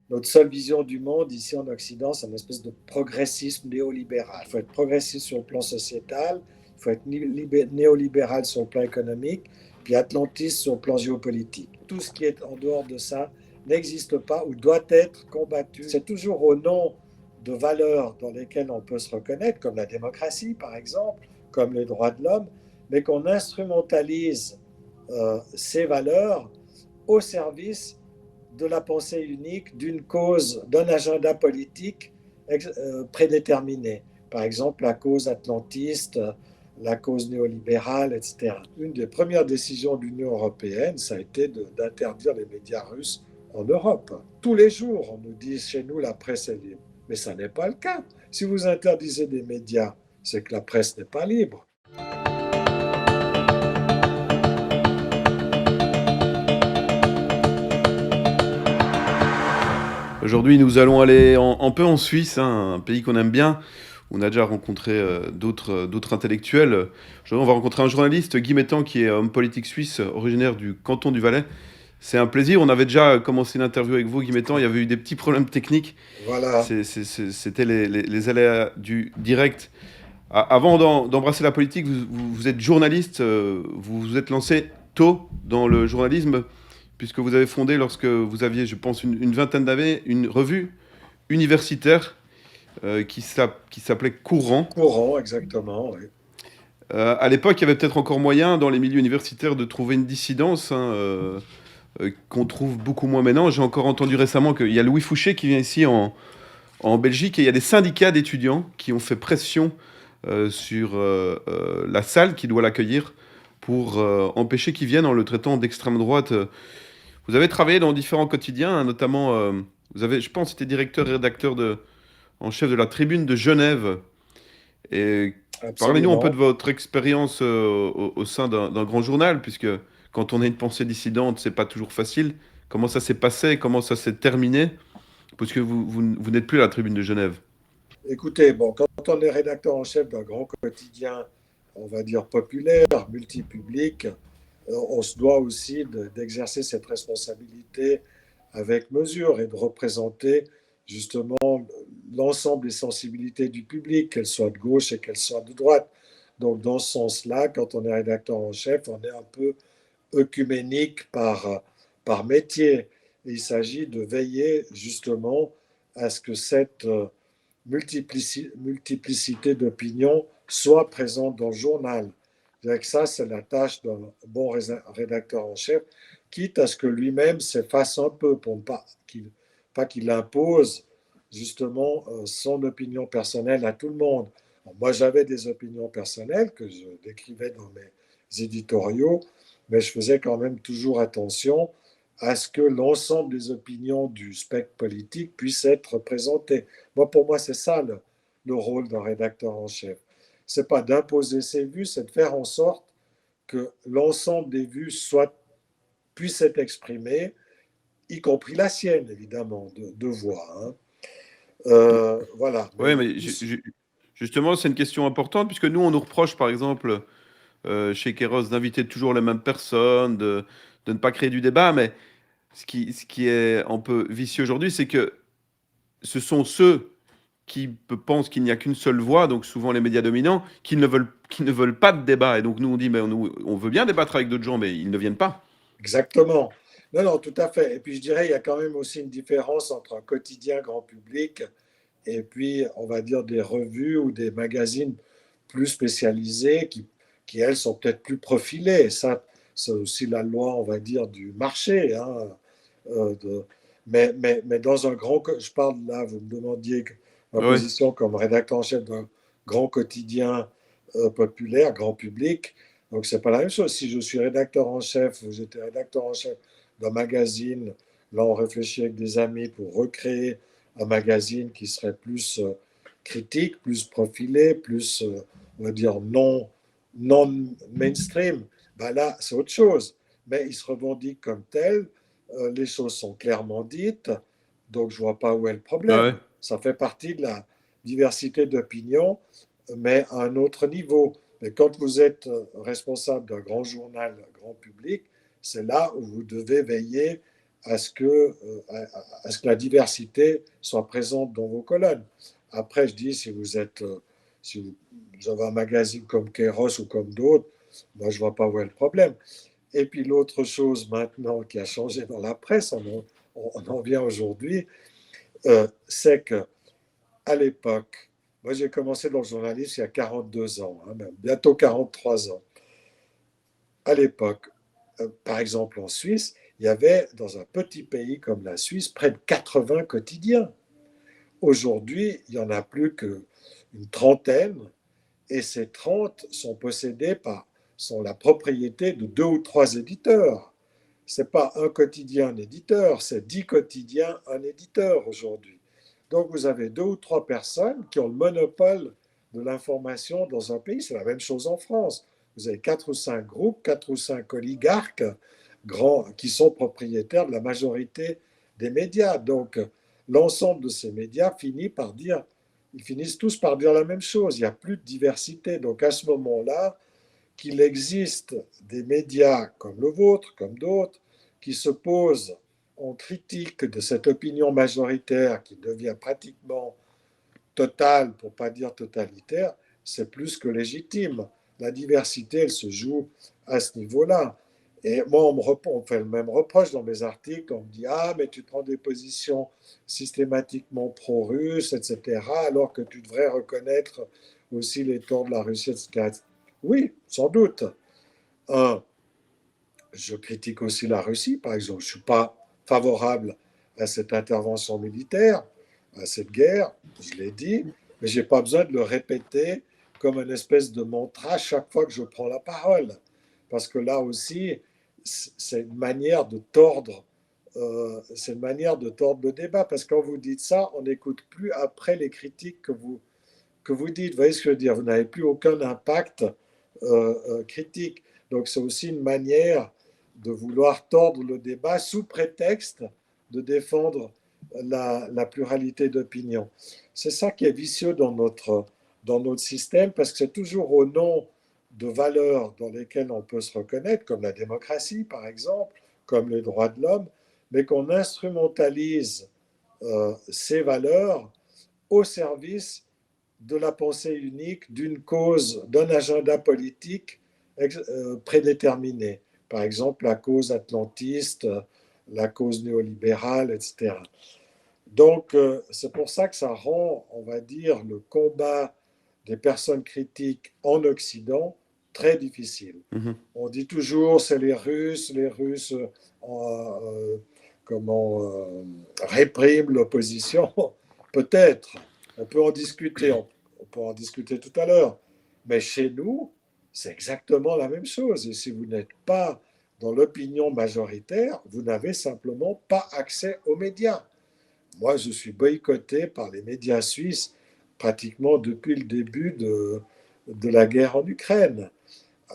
Notre seule vision du monde ici en Occident, c'est une espèce de progressisme néolibéral. Il faut être progressiste sur le plan sociétal, il faut être néolibéral sur le plan économique, puis atlantiste sur le plan géopolitique. Tout ce qui est en dehors de ça n'existe pas ou doit être combattu. C'est toujours au nom de valeurs dans lesquelles on peut se reconnaître, comme la démocratie par exemple, comme les droits de l'homme, mais qu'on instrumentalise ces valeurs au service de la pensée unique, d'une cause, d'un agenda politique prédéterminé. Par exemple, la cause atlantiste, la cause néolibérale, etc. Une des premières décisions de l'Union européenne, ça a été d'interdire les médias russes en Europe. Tous les jours, on nous dit chez nous la presse est libre. Mais ça n'est pas le cas. Si vous interdisez des médias, c'est que la presse n'est pas libre. Aujourd'hui, nous allons aller un peu en Suisse, hein, un pays qu'on aime bien. On a déjà rencontré d'autres intellectuels. Aujourd'hui, on va rencontrer un journaliste, Guy Mettan, qui est homme politique suisse, originaire du canton du Valais. C'est un plaisir. On avait déjà commencé l'interview avec vous, Guy Mettan. Il y avait eu des petits problèmes techniques. Voilà. C'était les aléas du direct. Avant d'embrasser la politique, vous êtes journaliste. Vous vous êtes lancé tôt dans le journalisme, puisque vous avez fondé, lorsque vous aviez, je pense, une vingtaine d'années, une revue universitaire qui s'appelait Courant. Courant, exactement. Oui. À l'époque, il y avait peut-être encore moyen, dans les milieux universitaires, de trouver une dissidence, hein, qu'on trouve beaucoup moins maintenant. J'ai encore entendu récemment qu'il y a Louis Fouché qui vient ici en Belgique, et il y a des syndicats d'étudiants qui ont fait pression sur la salle qui doit l'accueillir pour empêcher qu'il vienne en le traitant d'extrême droite. Vous avez travaillé dans différents quotidiens, hein, notamment, vous avez, je pense, été directeur et rédacteur en chef de la Tribune de Genève. Et parlez-nous un peu de Absolument. votre expérience au sein d'un grand journal, puisque quand on a une pensée dissidente, c'est pas toujours facile. Comment ça s'est passé, comment ça s'est terminé, parce que vous n'êtes plus à la Tribune de Genève. Écoutez, bon, quand on est rédacteur en chef d'un grand quotidien, on va dire populaire, multipublic, on se doit aussi d'exercer cette responsabilité avec mesure et de représenter justement l'ensemble des sensibilités du public, qu'elles soient de gauche et qu'elles soient de droite. Donc, dans ce sens-là, quand on est rédacteur en chef, on est un peu œcuménique par métier. Et il s'agit de veiller justement à ce que cette multiplicité d'opinions soit présente dans le journal. Avec ça, c'est la tâche d'un bon rédacteur en chef, quitte à ce que lui-même s'efface un peu pour ne pas qu'il impose justement son opinion personnelle à tout le monde. Bon, moi, j'avais des opinions personnelles que je décrivais dans mes éditoriaux, mais je faisais quand même toujours attention à ce que l'ensemble des opinions du spectre politique puissent être représentées. Pour moi, c'est ça le rôle d'un rédacteur en chef. C'est pas d'imposer ses vues, c'est de faire en sorte que l'ensemble des vues puissent être exprimées, y compris la sienne, évidemment, de voix. Hein. Voilà. Oui, Mais mais justement, c'est une question importante, puisque nous, on nous reproche, par exemple, chez Kéros, d'inviter toujours les mêmes personnes, de ne pas créer du débat, mais ce qui est un peu vicieux aujourd'hui, c'est que ce sont ceux pensent qu'il n'y a qu'une seule voix, donc souvent les médias dominants, qui ne veulent pas de débat. Et donc nous, on dit, mais on veut bien débattre avec d'autres gens, mais ils ne viennent pas. exactement. Non, non, tout à fait. Et puis je dirais, il y a quand même aussi une différence entre un quotidien grand public et puis, on va dire, des revues ou des magazines plus spécialisés qui elles, sont peut-être plus profilées. Et ça, c'est aussi la loi, on va dire, du marché. Hein, de, mais dans un je parle là, vous me demandiez ma Oui, position comme rédacteur en chef d'un grand quotidien populaire, grand public. Donc, c'est pas la même chose. Si je suis rédacteur en chef, ou j'étais rédacteur en chef d'un magazine, là, on réfléchit avec des amis pour recréer un magazine qui serait plus critique, plus profilé, plus, on va dire, non mainstream. Ben là, c'est autre chose. Mais il se revendique comme tel. Les choses sont clairement dites. Donc, je ne vois pas où est le ah ouais. problème. Ça fait partie de la diversité d'opinions, mais à un autre niveau. Mais quand vous êtes responsable d'un grand journal, d'un grand public, c'est là où vous devez veiller à ce que la diversité soit présente dans vos colonnes. Après, je dis, si vous avez un magazine comme Kairos ou comme d'autres, moi, je ne vois pas où est le problème. Et puis l'autre chose maintenant qui a changé dans la presse, on en vient aujourd'hui, c'est que à l'époque, moi j'ai commencé dans le journalisme il y a 42 ans, hein, même, bientôt 43 ans. À l'époque, par exemple en Suisse, il y avait dans un petit pays comme la Suisse près de 80 quotidiens. Aujourd'hui, il n'y en a plus qu'une trentaine, et ces 30 sont la propriété de deux ou trois éditeurs. Ce n'est pas un quotidien, un éditeur, c'est 10 quotidiens, un éditeur aujourd'hui. Donc vous avez deux ou trois personnes qui ont le monopole de l'information dans un pays. C'est la même chose en France. Vous avez quatre ou cinq groupes, quatre ou cinq oligarques grands qui sont propriétaires de la majorité des médias. Donc l'ensemble de ces médias ils finissent tous par dire la même chose. Il n'y a plus de diversité. Donc à ce moment-là, qu'il existe des médias comme le vôtre, comme d'autres, qui se posent en critique de cette opinion majoritaire qui devient pratiquement totale, pour ne pas dire totalitaire, c'est plus que légitime. La diversité, elle se joue à ce niveau-là. Et moi, on fait le même reproche dans mes articles. On me dit, ah, mais tu prends des positions systématiquement pro-russes, etc., alors que tu devrais reconnaître aussi les torts de la Russie, etc. Oui, sans doute. Un, je critique aussi la Russie, par exemple. Je ne suis pas favorable à cette intervention militaire, à cette guerre, je l'ai dit, mais je n'ai pas besoin de le répéter comme une espèce de mantra chaque fois que je prends la parole. Parce que là aussi, c'est une manière de tordre, le débat. Parce que quand vous dites ça, on n'écoute plus après les critiques que vous dites. Vous voyez ce que je veux dire? Vous n'avez plus aucun impact critique. Donc c'est aussi une manière de vouloir tordre le débat sous prétexte de défendre la pluralité d'opinions. C'est ça qui est vicieux dans notre système, parce que c'est toujours au nom de valeurs dans lesquelles on peut se reconnaître, comme la démocratie par exemple, comme les droits de l'homme, mais qu'on instrumentalise ces valeurs au service de la pensée unique, d'une cause, d'un agenda politique prédéterminé. Par exemple, la cause atlantiste, la cause néolibérale, etc. Donc, c'est pour ça que ça rend, on va dire, le combat des personnes critiques en Occident très difficile. Mhm. On dit toujours c'est les Russes comment répriment l'opposition. Peut-être, on peut en discuter, on peut en discuter tout à l'heure. Mais chez nous, c'est exactement la même chose. Et si vous n'êtes pas dans l'opinion majoritaire, vous n'avez simplement pas accès aux médias. Moi, je suis boycotté par les médias suisses pratiquement depuis le début de la guerre en Ukraine.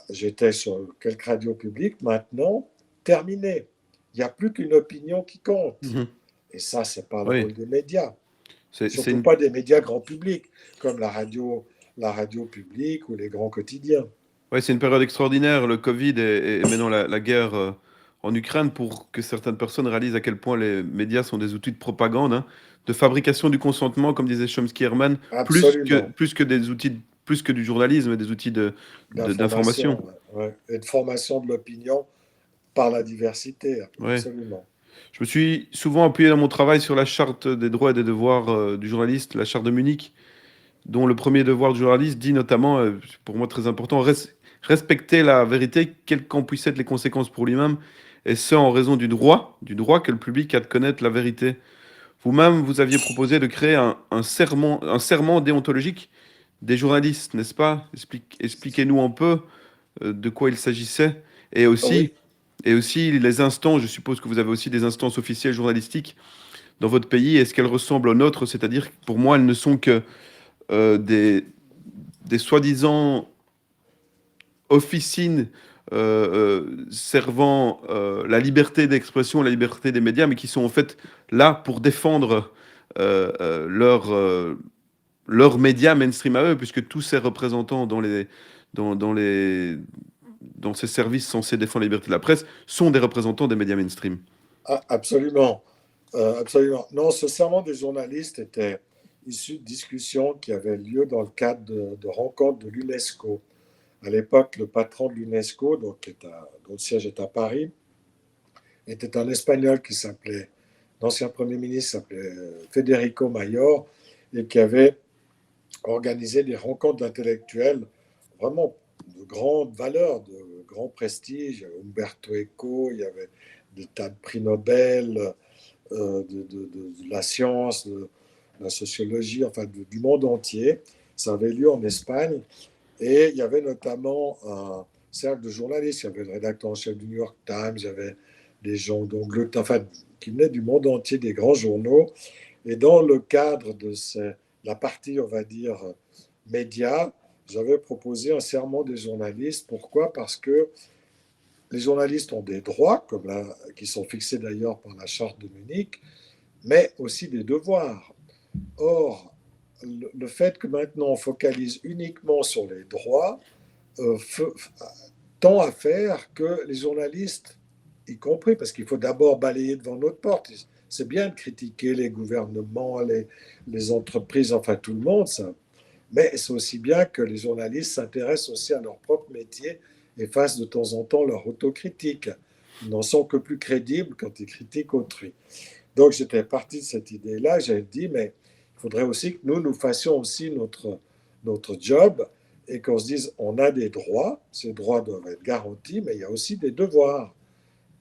J'étais sur quelques radios publiques, maintenant, terminé. Il n'y a plus qu'une opinion qui compte. Mhm. Et ça, ce n'est pas le Oui, rôle des médias. c'est Surtout une... pas des médias grand public, comme la radio publique ou les grands quotidiens. Ouais, c'est une période extraordinaire, le Covid et maintenant la guerre en Ukraine, pour que certaines personnes réalisent à quel point les médias sont des outils de propagande, hein, de fabrication du consentement, comme disait Chomsky-Hermann, Absolument. plus que du journalisme, des outils d'information. D'information, ouais, ouais. Et de formation de l'opinion par la diversité. Ouais. Absolument. Je me suis souvent appuyé dans mon travail sur la charte des droits et des devoirs du journaliste, la charte de Munich, dont le premier devoir du journaliste dit notamment, pour moi très important, respecter la vérité, quelles qu'en puissent être les conséquences pour lui-même, et ce en raison du droit que le public a de connaître la vérité. Vous-même, vous aviez proposé de créer un serment déontologique des journalistes, n'est-ce pas? Expliquez-nous un peu de quoi il s'agissait, et aussi, Oui, et aussi les instances, je suppose que vous avez aussi des instances officielles journalistiques dans votre pays, est-ce qu'elles ressemblent aux nôtres? C'est-à-dire, pour moi, elles ne sont que euh, des, des soi-disant officines servant la liberté d'expression, la liberté des médias, mais qui sont en fait là pour défendre leurs médias mainstream à eux, puisque tous ces représentants dans, dans les, dans ces services censés défendre la liberté de la presse sont des représentants des médias mainstream. Ah, absolument. Absolument. Non, ce serment des journalistes était issu de discussions qui avaient lieu dans le cadre de rencontres de l'UNESCO. À l'époque, le patron de l'UNESCO, donc, dont le siège est à Paris, était un Espagnol qui s'appelait, l'ancien Premier ministre s'appelait Federico Mayor, et qui avait organisé des rencontres d'intellectuels vraiment de grande valeur, de grand prestige. Il y avait Umberto Eco, il y avait des tas de prix Nobel de la science, de la sociologie, enfin du monde entier. Ça avait lieu en Espagne et il y avait notamment un cercle de journalistes. Il y avait le rédacteur en chef du New York Times, il y avait des gens d'Angleterre, enfin, qui venaient du monde entier, des grands journaux. Et dans le cadre de la partie, on va dire, médias, j'avais proposé un serment des journalistes. Pourquoi? Parce que les journalistes ont des droits, comme là, qui sont fixés d'ailleurs par la charte de Munich, mais aussi des devoirs. Or, le fait que maintenant on focalise uniquement sur les droits euh, tend à faire que les journalistes, y compris, parce qu'il faut d'abord balayer devant notre porte, c'est bien de critiquer les gouvernements, les entreprises, enfin tout le monde, ça. Mais c'est aussi bien que les journalistes s'intéressent aussi à leur propre métier et fassent de temps en temps leur autocritique. Ils n'en sont que plus crédibles quand ils critiquent autrui. Donc j'étais parti de cette idée-là, j'ai dit, mais il faudrait aussi que nous fassions aussi notre job et qu'on se dise, on a des droits, ces droits doivent être garantis, mais il y a aussi des devoirs.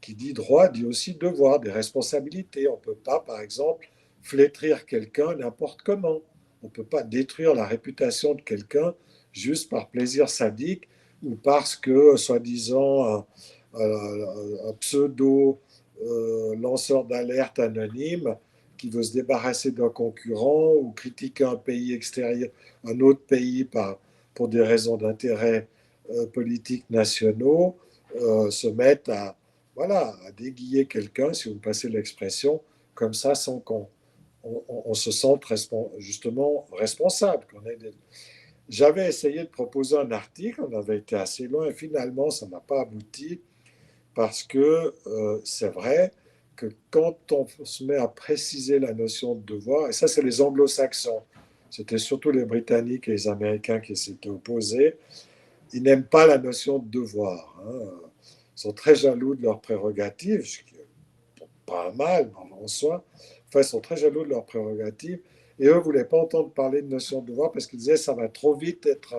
Qui dit droit dit aussi devoir, des responsabilités. On ne peut pas, par exemple, flétrir quelqu'un n'importe comment. On ne peut pas détruire la réputation de quelqu'un juste par plaisir sadique ou parce que, soi-disant, un pseudo lanceur d'alerte anonyme qui veut se débarrasser d'un concurrent ou critiquer un pays extérieur, un autre pays pour des raisons d'intérêt politiques nationaux, se mettent voilà, à déguiller quelqu'un, si vous me passez l'expression, comme ça, sans qu'on se sente justement responsable. J'avais essayé de proposer un article, on avait été assez loin, et finalement, ça n'a pas abouti, parce que c'est vrai que quand on se met à préciser la notion de devoir, et ça c'est les anglo-saxons, c'était surtout les Britanniques et les Américains qui s'étaient opposés, ils n'aiment pas la notion de devoir. Hein. Ils sont très jaloux de leurs prérogatives, ce qui n'est pas mal en soi. Enfin, ils sont très jaloux de leurs prérogatives. Et eux ne voulaient pas entendre parler de notion de devoir parce qu'ils disaient que ça va trop vite être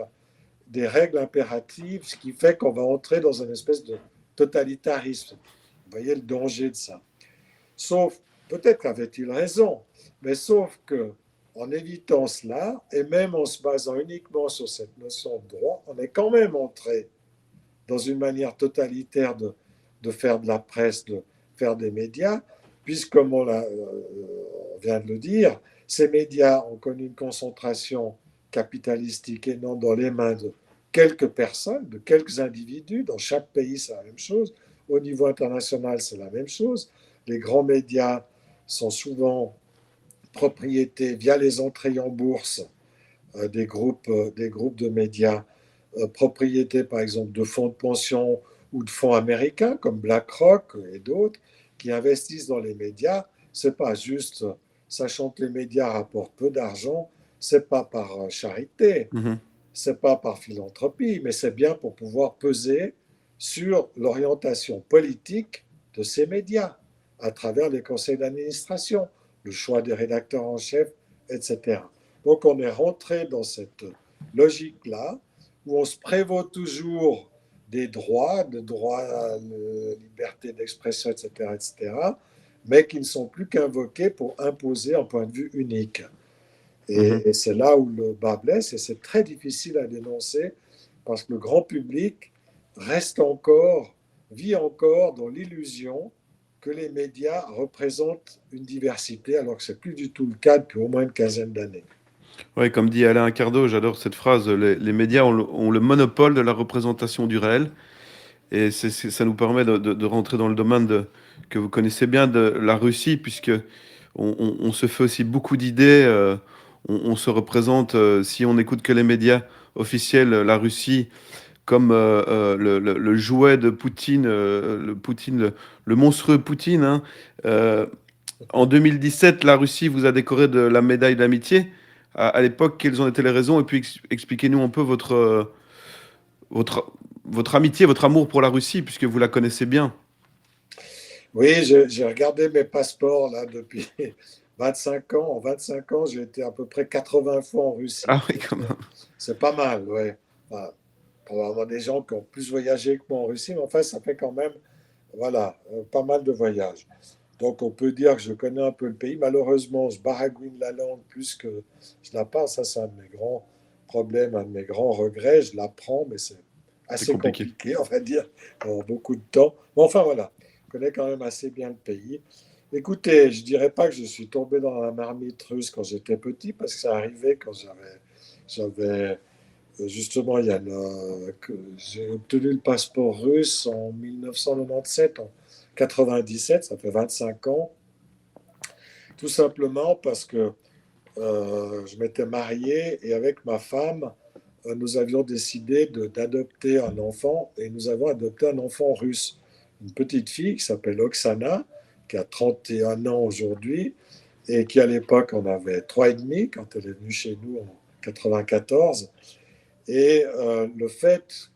des règles impératives, ce qui fait qu'on va entrer dans une espèce de totalitarisme. Vous voyez le danger de ça. Sauf, peut-être qu'avait-il raison, mais sauf que en évitant cela, et même en se basant uniquement sur cette notion de droit, on est quand même entré dans une manière totalitaire de faire de la presse, de faire des médias, puisque, comme on vient de le dire, ces médias ont connu une concentration capitalistique énorme dans les mains de quelques personnes, de quelques individus. Dans chaque pays, c'est la même chose. Au niveau international, c'est la même chose. Les grands médias sont souvent propriétés via les entrées en bourse des groupes de médias, propriété par exemple de fonds de pension ou de fonds américains comme BlackRock et d'autres qui investissent dans les médias. C'est pas juste, sachant que les médias rapportent peu d'argent, c'est pas par charité, Mhm. c'est pas par philanthropie, mais c'est bien pour pouvoir peser sur l'orientation politique de ces médias à travers les conseils d'administration, le choix des rédacteurs en chef, etc. Donc on est rentré dans cette logique-là où on se prévaut toujours des droits, de droits à la liberté d'expression, etc., etc., mais qui ne sont plus qu'invoqués pour imposer un point de vue unique. Mhm. Et c'est là où le bas blesse, et c'est très difficile à dénoncer parce que le grand public reste encore, vit encore dans l'illusion que les médias représentent une diversité, alors que ce n'est plus du tout le cas depuis au moins une quinzaine d'années. Ouais, comme dit Alain Cardo, j'adore cette phrase, les médias ont le monopole de la représentation du réel, et ça nous permet de rentrer dans le domaine que vous connaissez bien de la Russie, puisque on se fait aussi beaucoup d'idées, on se représente, si on n'écoute que les médias officiels, la Russie comme le jouet de Poutine, le monstrueux Poutine, hein. Euh, En 2017, la Russie vous a décoré de la médaille d'amitié. À l'époque, quelles ont été les raisons? Et puis expliquez-nous un peu votre, votre amitié, votre amour pour la Russie, puisque vous la connaissez bien. Oui, j'ai regardé mes passeports là depuis 25 ans. En 25 ans, j'ai été à peu près 80 fois en Russie. Ah oui, Donc, quand même. c'est pas mal, ouais. Enfin, probablement des gens qui ont plus voyagé que moi en Russie, mais enfin, ça fait quand même, voilà, pas mal de voyages. Donc, on peut dire que je connais un peu le pays. Malheureusement, je baragouine la langue plus que je la parle. Ça, c'est un de mes grands problèmes, un de mes grands regrets. Je l'apprends, mais c'est C'est assez compliqué. compliqué, on va dire, en beaucoup de temps. Mais enfin, voilà, je connais quand même assez bien le pays. Écoutez, je dirais pas que je suis tombé dans la marmite russe quand j'étais petit, parce que ça arrivait quand j'avais justement, que j'ai obtenu le passeport russe en 1997, en 97, ça fait 25 ans, tout simplement parce que je m'étais marié et avec ma femme, nous avions décidé d'adopter un enfant et nous avons adopté un enfant russe, une petite fille qui s'appelle Oksana, qui a 31 ans aujourd'hui et qui à l'époque en avait 3 et demi quand elle est venue chez nous en 94. Et le fait,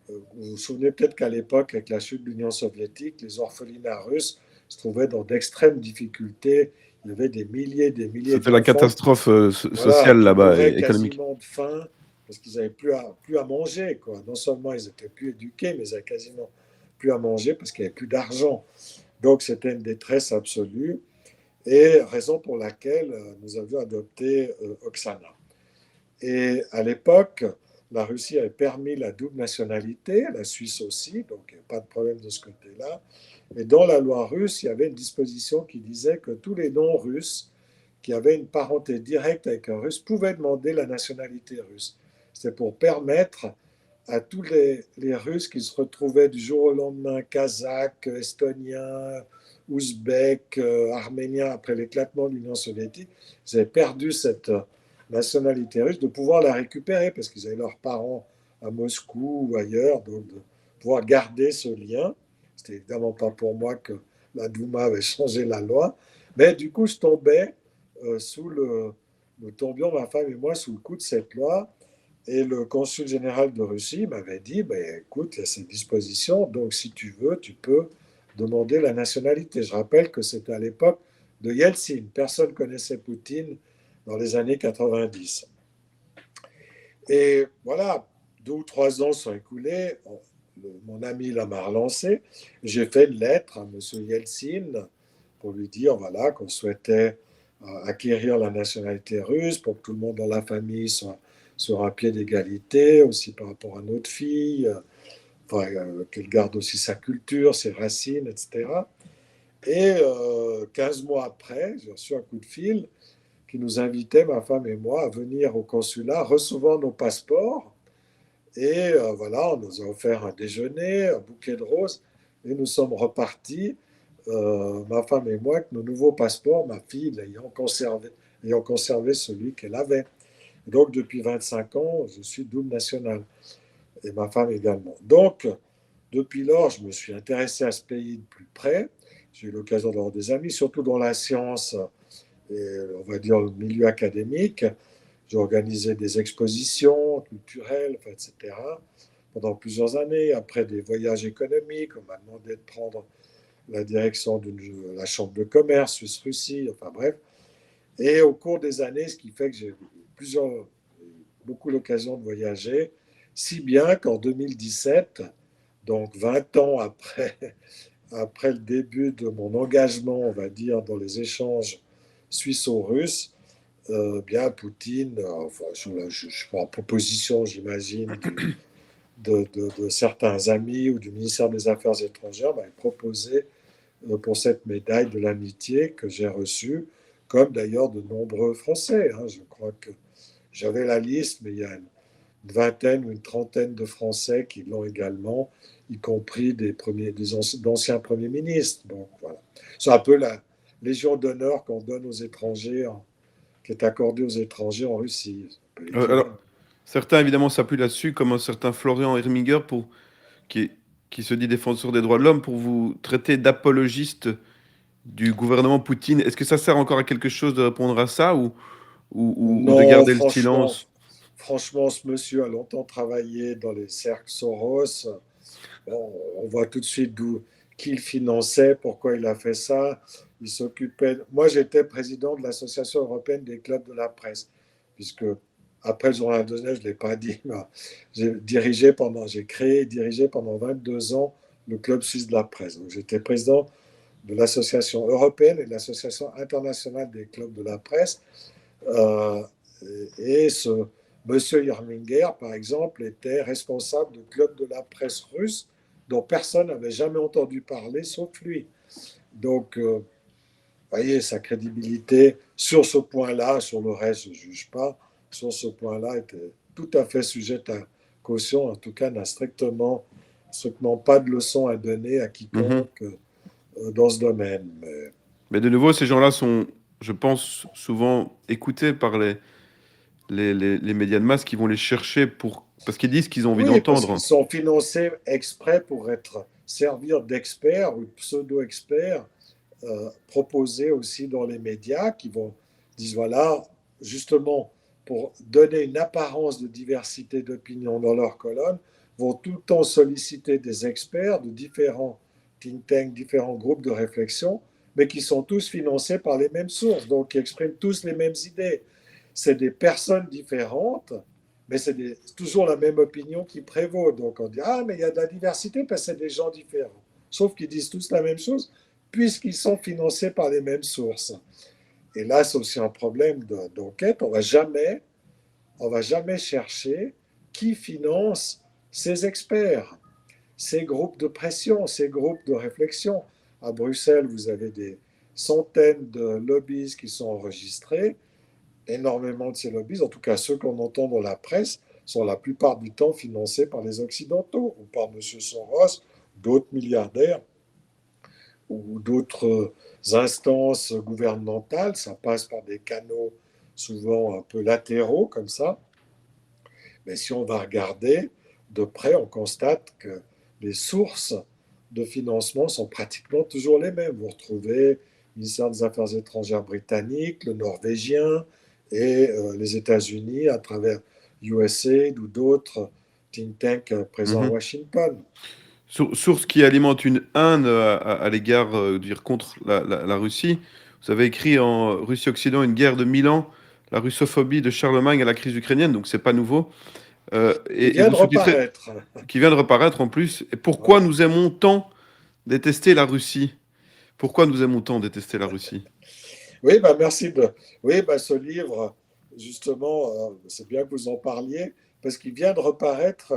vous vous souvenez peut-être qu'à l'époque, avec la chute de l'Union soviétique, les orphelinats russes se trouvaient dans d'extrêmes difficultés. Il y avait des milliers C'était la d'enfants, catastrophe voilà, sociale qui là-bas mouraient et économique. quasiment de faim parce qu'ils n'avaient plus à manger, quoi. Non seulement ils étaient plus éduqués, mais ils avaient quasiment plus à manger parce qu'il n'y avait plus d'argent. Donc c'était une détresse absolue et raison pour laquelle nous avions adopté Oksana. Et à l'époque, la Russie avait permis la double nationalité, la Suisse aussi, donc il n'y a pas de problème de ce côté-là. Mais dans la loi russe, il y avait une disposition qui disait que tous les non-russes qui avaient une parenté directe avec un russe pouvaient demander la nationalité russe. C'était pour permettre à tous les Russes qui se retrouvaient du jour au lendemain, Kazakhs, Estoniens, Ouzbeks, Arméniens, après l'éclatement de l'Union soviétique, ils avaient perdu cette nationalité russe, de pouvoir la récupérer parce qu'ils avaient leurs parents à Moscou ou ailleurs, donc de pouvoir garder ce lien. C'était évidemment pas pour moi que la Douma avait changé la loi, mais du coup, je tombais nous tombions, ma femme et moi, sous le coup de cette loi. Et le consul général de Russie m'avait dit, ben, écoute, il y a cette disposition, donc si tu veux, tu peux demander la nationalité. Je rappelle que c'était à l'époque de Yeltsin. Personne ne connaissait Poutine dans les années 90. Et voilà, 2 ou 3 ans sont écoulés. Mon ami là m'a relancé. J'ai fait une lettre à M. Yeltsin pour lui dire voilà, qu'on souhaitait acquérir la nationalité russe pour que tout le monde dans la famille soit sur un pied d'égalité, aussi par rapport à notre fille, enfin, qu'elle garde aussi sa culture, ses racines, etc. Et 15 mois après, j'ai reçu un coup de fil qui nous invitait, ma femme et moi, à venir au consulat, recevant nos passeports. Et voilà, on nous a offert un déjeuner, un bouquet de roses, et nous sommes repartis, ma femme et moi, avec nos nouveaux passeports, ma fille ayant conservé celui qu'elle avait. Donc, depuis 25 ans, je suis double national, et ma femme également. Donc, depuis lors, je me suis intéressé à ce pays de plus près. J'ai eu l'occasion d'avoir des amis, surtout dans la science et on va dire le milieu académique. J'ai organisé des expositions culturelles, enfin, etc., pendant plusieurs années. Après des voyages économiques, on m'a demandé de prendre la direction de la chambre de commerce Suisse-Russie, enfin bref. Et au cours des années, ce qui fait que j'ai beaucoup l'occasion de voyager, si bien qu'en 2017, donc 20 ans après le début de mon engagement, on va dire, dans les échanges suisses-russes, bien Poutine, enfin, je prends en proposition, j'imagine, de certains amis ou du ministère des Affaires étrangères, m'avait proposé pour cette médaille de l'amitié que j'ai reçue, comme d'ailleurs de nombreux Français, hein. Je crois que j'avais la liste, mais il y a une vingtaine ou une trentaine de Français qui l'ont également, y compris d'anciens premiers ministres. Donc voilà. C'est un peu la Légion d'honneur qu'on donne aux étrangers, qui est accordée aux étrangers en Russie. C'est un peu Alors, l'équivalent. Certains, évidemment, s'appuient là-dessus, comme un certain Florian Herminger, qui, est- qui se dit défenseur des droits de l'homme, pour vous traiter d'apologiste du gouvernement Poutine. Est-ce que ça sert encore à quelque chose de répondre à ça ou de Non, garder le franchement, silence? franchement, ce monsieur a longtemps travaillé dans les cercles Soros. On voit tout de suite d'où qui le finançait, pourquoi il a fait ça. Il s'occupait. Moi, j'étais président de l'Association européenne des clubs de la presse, puisque après le journal de Genève, je ne l'ai pas dit, mais j'ai créé et dirigé pendant 22 ans le club suisse de la presse. Donc, j'étais président de l'Association européenne et de l'Association internationale des clubs de la presse. Euh, et ce monsieur Yerminger, par exemple, était responsable du club de la presse russe dont personne n'avait jamais entendu parler sauf lui. Donc, vous voyez, sa crédibilité sur ce point-là, sur le reste, je ne juge pas, sur ce point-là était tout à fait sujette à caution, en tout cas n'a strictement pas de leçon à donner à Mhm. quiconque dans ce domaine. Mais Mais de nouveau, ces gens-là sont, je pense, souvent écoutés par les médias de masse qui vont les chercher parce qu'ils disent qu'ils ont envie oui, parce qu'ils d'entendre. sont financés exprès pour servir d'experts ou pseudo-experts proposés aussi dans les médias qui disent voilà, justement, pour donner une apparence de diversité d'opinion dans leurs colonnes, vont tout le temps solliciter des experts de différents think tanks, différents groupes de réflexion, mais qui sont tous financés par les mêmes sources, donc qui expriment tous les mêmes idées. C'est des personnes différentes, mais c'est toujours la même opinion qui prévaut. Donc on dit, ah, mais il y a de la diversité parce que c'est des gens différents. Sauf qu'ils disent tous la même chose, puisqu'ils sont financés par les mêmes sources. Et là, c'est aussi un problème d'enquête. On va jamais chercher qui finance ces experts, ces groupes de pression, ces groupes de réflexion. À Bruxelles, vous avez des centaines de lobbies qui sont enregistrés. Énormément de ces lobbies, en tout cas ceux qu'on entend dans la presse, sont la plupart du temps financés par les Occidentaux ou par M. Soros, d'autres milliardaires ou d'autres instances gouvernementales. Ça passe par des canaux souvent un peu latéraux comme ça. Mais si on va regarder de près, on constate que les sources de financement sont pratiquement toujours les mêmes. Vous retrouvez le ministère des Affaires étrangères britannique, le norvégien et les États-Unis à travers USAID ou d'autres think tanks présents à Mhm. Washington. Source qui alimente une haine à l'égard, dire contre la Russie. Vous avez écrit en Russie-Occident, une guerre de 1000 ans, la russophobie de Charlemagne à la crise ukrainienne, donc c'est pas nouveau. Qui Et vient vous de sous-titrez, reparaître. qui vient de reparaître en plus. Et pourquoi Voilà. nous aimons tant détester la Russie? Pourquoi nous aimons tant détester la Russie? Oui, bah merci de. Oui, bah ce livre, justement, c'est bien que vous en parliez, parce qu'il vient de reparaître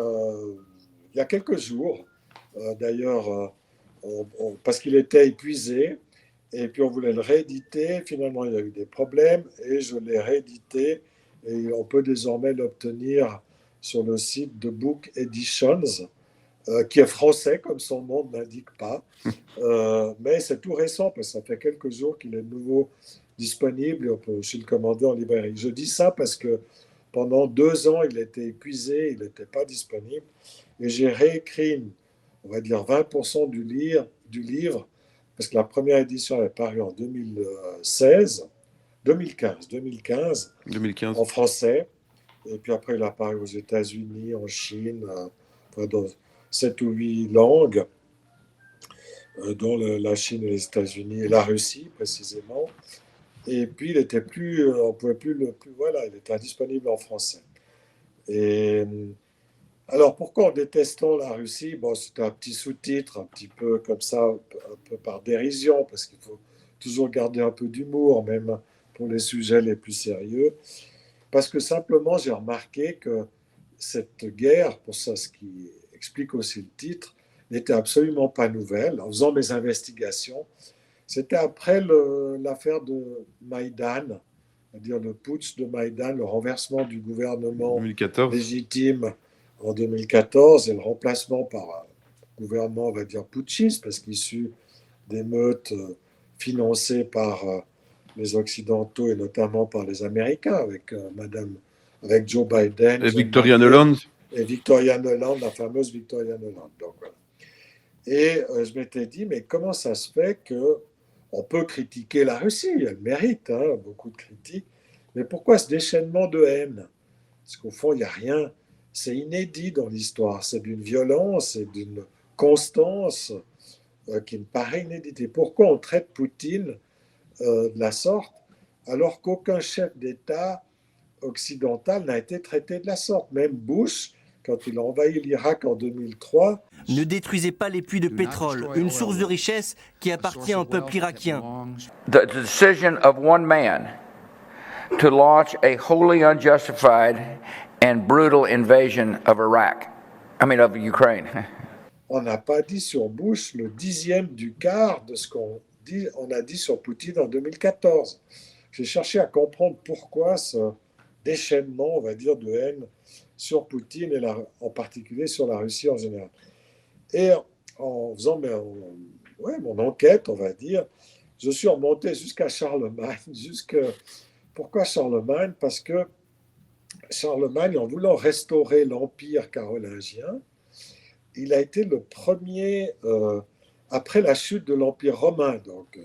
il y a quelques jours. D'ailleurs, parce qu'il était épuisé, et puis on voulait le rééditer. Finalement, il y a eu des problèmes, et je l'ai réédité, et on peut désormais l'obtenir sur le site de Book Editions, qui est français, comme son nom ne l'indique pas. Mais c'est tout récent, parce que ça fait quelques jours qu'il est de nouveau disponible et on peut aussi le commander en librairie. Je dis ça parce que pendant 2 ans, il était épuisé, il n'était pas disponible. Et j'ai réécrit, on va dire, 20% du livre, parce que la première édition est parue en 2016, 2015, en 2015. français. Et puis après, il a paru aux États-Unis, en Chine, dans 7 ou 8 langues, dont la Chine et les États-Unis et la Russie précisément. Et puis il était plus, on pouvait voilà, il était indisponible en français. Et alors pourquoi en détestant la Russie? Bon, c'est un petit sous-titre, un petit peu comme ça, un peu par dérision, parce qu'il faut toujours garder un peu d'humour, même pour les sujets les plus sérieux. Parce que simplement, j'ai remarqué que cette guerre, pour ça, ce qui explique aussi le titre, n'était absolument pas nouvelle. En faisant mes investigations, c'était après l'affaire de Maïdan, c'est-à-dire le putsch de Maïdan, le renversement du gouvernement 2014. légitime en 2014 et le remplacement par un gouvernement, on va dire, putschiste, parce qu'issu d'émeutes financées par les Occidentaux et notamment par les Américains, avec Madame avec Joe Biden, Et John Victoria McCain Nuland. et Victoria Nuland, la fameuse Victoria Nuland. Donc, voilà. Et je m'étais dit, mais comment ça se fait que on peut critiquer la Russie, elle mérite beaucoup de critiques, mais pourquoi ce déchaînement de haine? Parce qu'au fond, il n'y a rien, c'est inédit dans l'histoire, c'est d'une violence et d'une constance qui me paraît inédite. Et pourquoi on traite Poutine de la sorte alors qu'aucun chef d'État occidental n'a été traité de la sorte? Même Bush, quand il a envahi l'Irak en 2003, Ne détruisez pas les puits de pétrole, une source de richesse qui appartient au peuple irakien. The decision of one man to launch a wholly unjustified and brutal invasion of of Ukraine. On n'a pas dit sur Bush le dixième du quart de ce on a dit sur Poutine en 2014. J'ai cherché à comprendre pourquoi ce déchaînement, on va dire, de haine sur Poutine et en particulier sur la Russie en général. Et en faisant mon enquête, on va dire, je suis remonté jusqu'à Charlemagne. Pourquoi Charlemagne? Parce que Charlemagne, en voulant restaurer l'empire carolingien, il a été le premier, après la chute de l'Empire romain, donc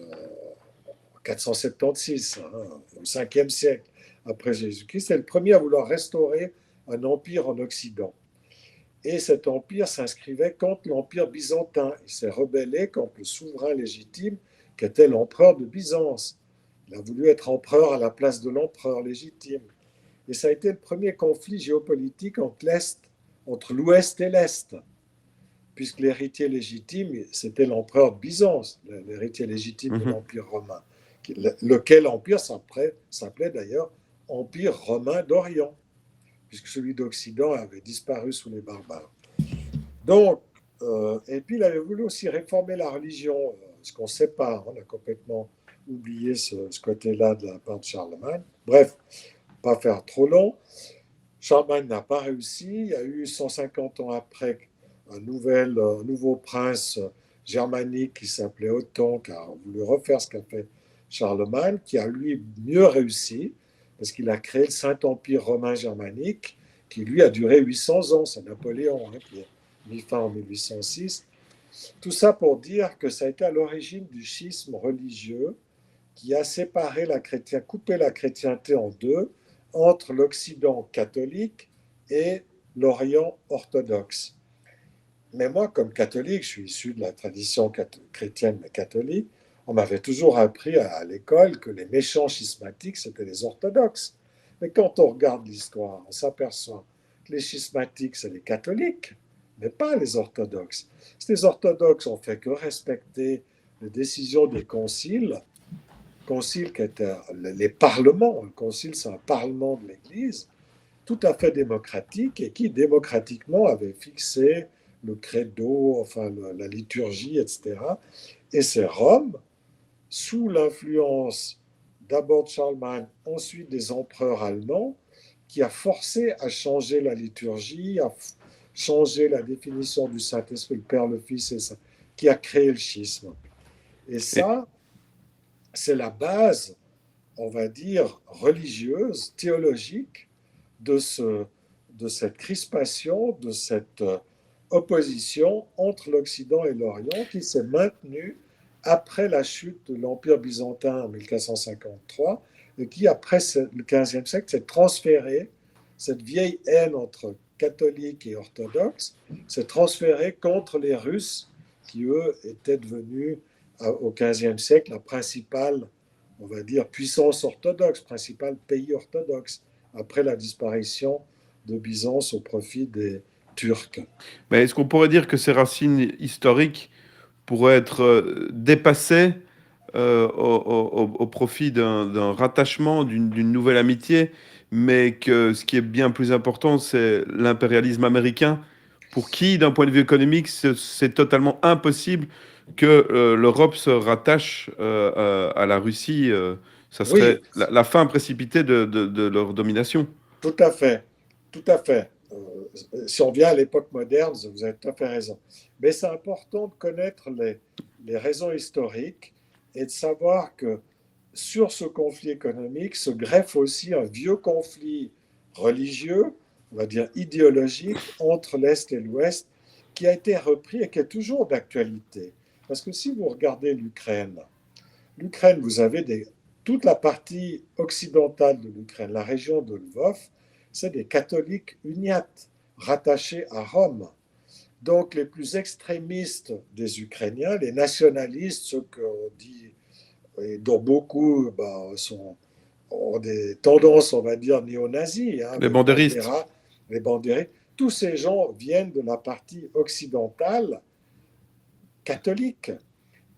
476, au 5e siècle après Jésus-Christ, c'est le premier à vouloir restaurer un empire en Occident. Et cet empire s'inscrivait contre l'empire byzantin. Il s'est rebellé contre le souverain légitime qui était l'empereur de Byzance. Il a voulu être empereur à la place de l'empereur légitime. Et ça a été le premier conflit géopolitique entre l'Ouest et l'Est, puisque l'héritier légitime, c'était l'empereur de Byzance, l'héritier légitime de l'Empire romain, lequel empire s'appelait d'ailleurs Empire romain d'Orient, puisque celui d'Occident avait disparu sous les barbares. Donc, et puis il avait voulu aussi réformer la religion, ce qu'on ne sait pas, on a complètement oublié ce côté-là de la part de Charlemagne. Bref, pas faire trop long. Charlemagne n'a pas réussi. Il y a eu 150 ans après un nouveau prince germanique qui s'appelait Othon, qui a voulu refaire ce qu'a fait Charlemagne, qui a lui mieux réussi, parce qu'il a créé le Saint-Empire romain germanique, qui lui a duré 800 ans. C'est Napoléon, qui a mis fin en 1806. Tout ça pour dire que ça a été à l'origine du schisme religieux qui a coupé la chrétienté en deux, entre l'Occident catholique et l'Orient orthodoxe. Mais moi, comme catholique, je suis issu de la tradition chrétienne mais catholique, on m'avait toujours appris à l'école que les méchants schismatiques, c'était les orthodoxes. Mais quand on regarde l'histoire, on s'aperçoit que les schismatiques, c'est les catholiques, mais pas les orthodoxes. Les orthodoxes ont fait que respecter les décisions des conciles qui étaient les parlements. Le concile, c'est un parlement de l'Église, tout à fait démocratique, et qui démocratiquement avait fixé le credo, enfin la liturgie, etc. Et c'est Rome, sous l'influence d'abord de Charlemagne, ensuite des empereurs allemands, qui a forcé à changer la liturgie, à changer la définition du Saint-Esprit, le Père, le Fils et ça, qui a créé le schisme. Et ça, c'est la base, on va dire, religieuse, théologique de cette crispation, de cette opposition entre l'Occident et l'Orient qui s'est maintenue après la chute de l'Empire byzantin en 1453 et qui, après le XVe siècle, s'est transférée, cette vieille haine entre catholiques et orthodoxes, s'est transférée contre les Russes qui, eux, étaient devenus au XVe siècle la principale, on va dire, puissance orthodoxe, principal pays orthodoxe, après la disparition de Byzance au profit des Turcs. Mais est-ce qu'on pourrait dire que ces racines historiques pourraient être dépassées au profit d'un rattachement, d'une nouvelle amitié, mais que ce qui est bien plus important, c'est l'impérialisme américain, pour qui, d'un point de vue économique, c'est totalement impossible que l'Europe se rattache à la Russie. Ça serait Oui, la fin précipitée de leur domination. tout à fait, tout à fait. Si on vient à l'époque moderne, vous avez tout à fait raison. Mais c'est important de connaître les raisons historiques et de savoir que sur ce conflit économique se greffe aussi un vieux conflit religieux, on va dire idéologique, entre l'Est et l'Ouest, qui a été repris et qui est toujours d'actualité. Parce que si vous regardez l'Ukraine, vous avez toute la partie occidentale de l'Ukraine, la région de Lvov, c'est des catholiques uniates, rattachés à Rome. Donc les plus extrémistes des Ukrainiens, les nationalistes, ceux qu'on dit, et dont beaucoup ont des tendances, on va dire, néo-nazis, hein, Les bandéristes. Les bandéristes, tous ces gens viennent de la partie occidentale catholique.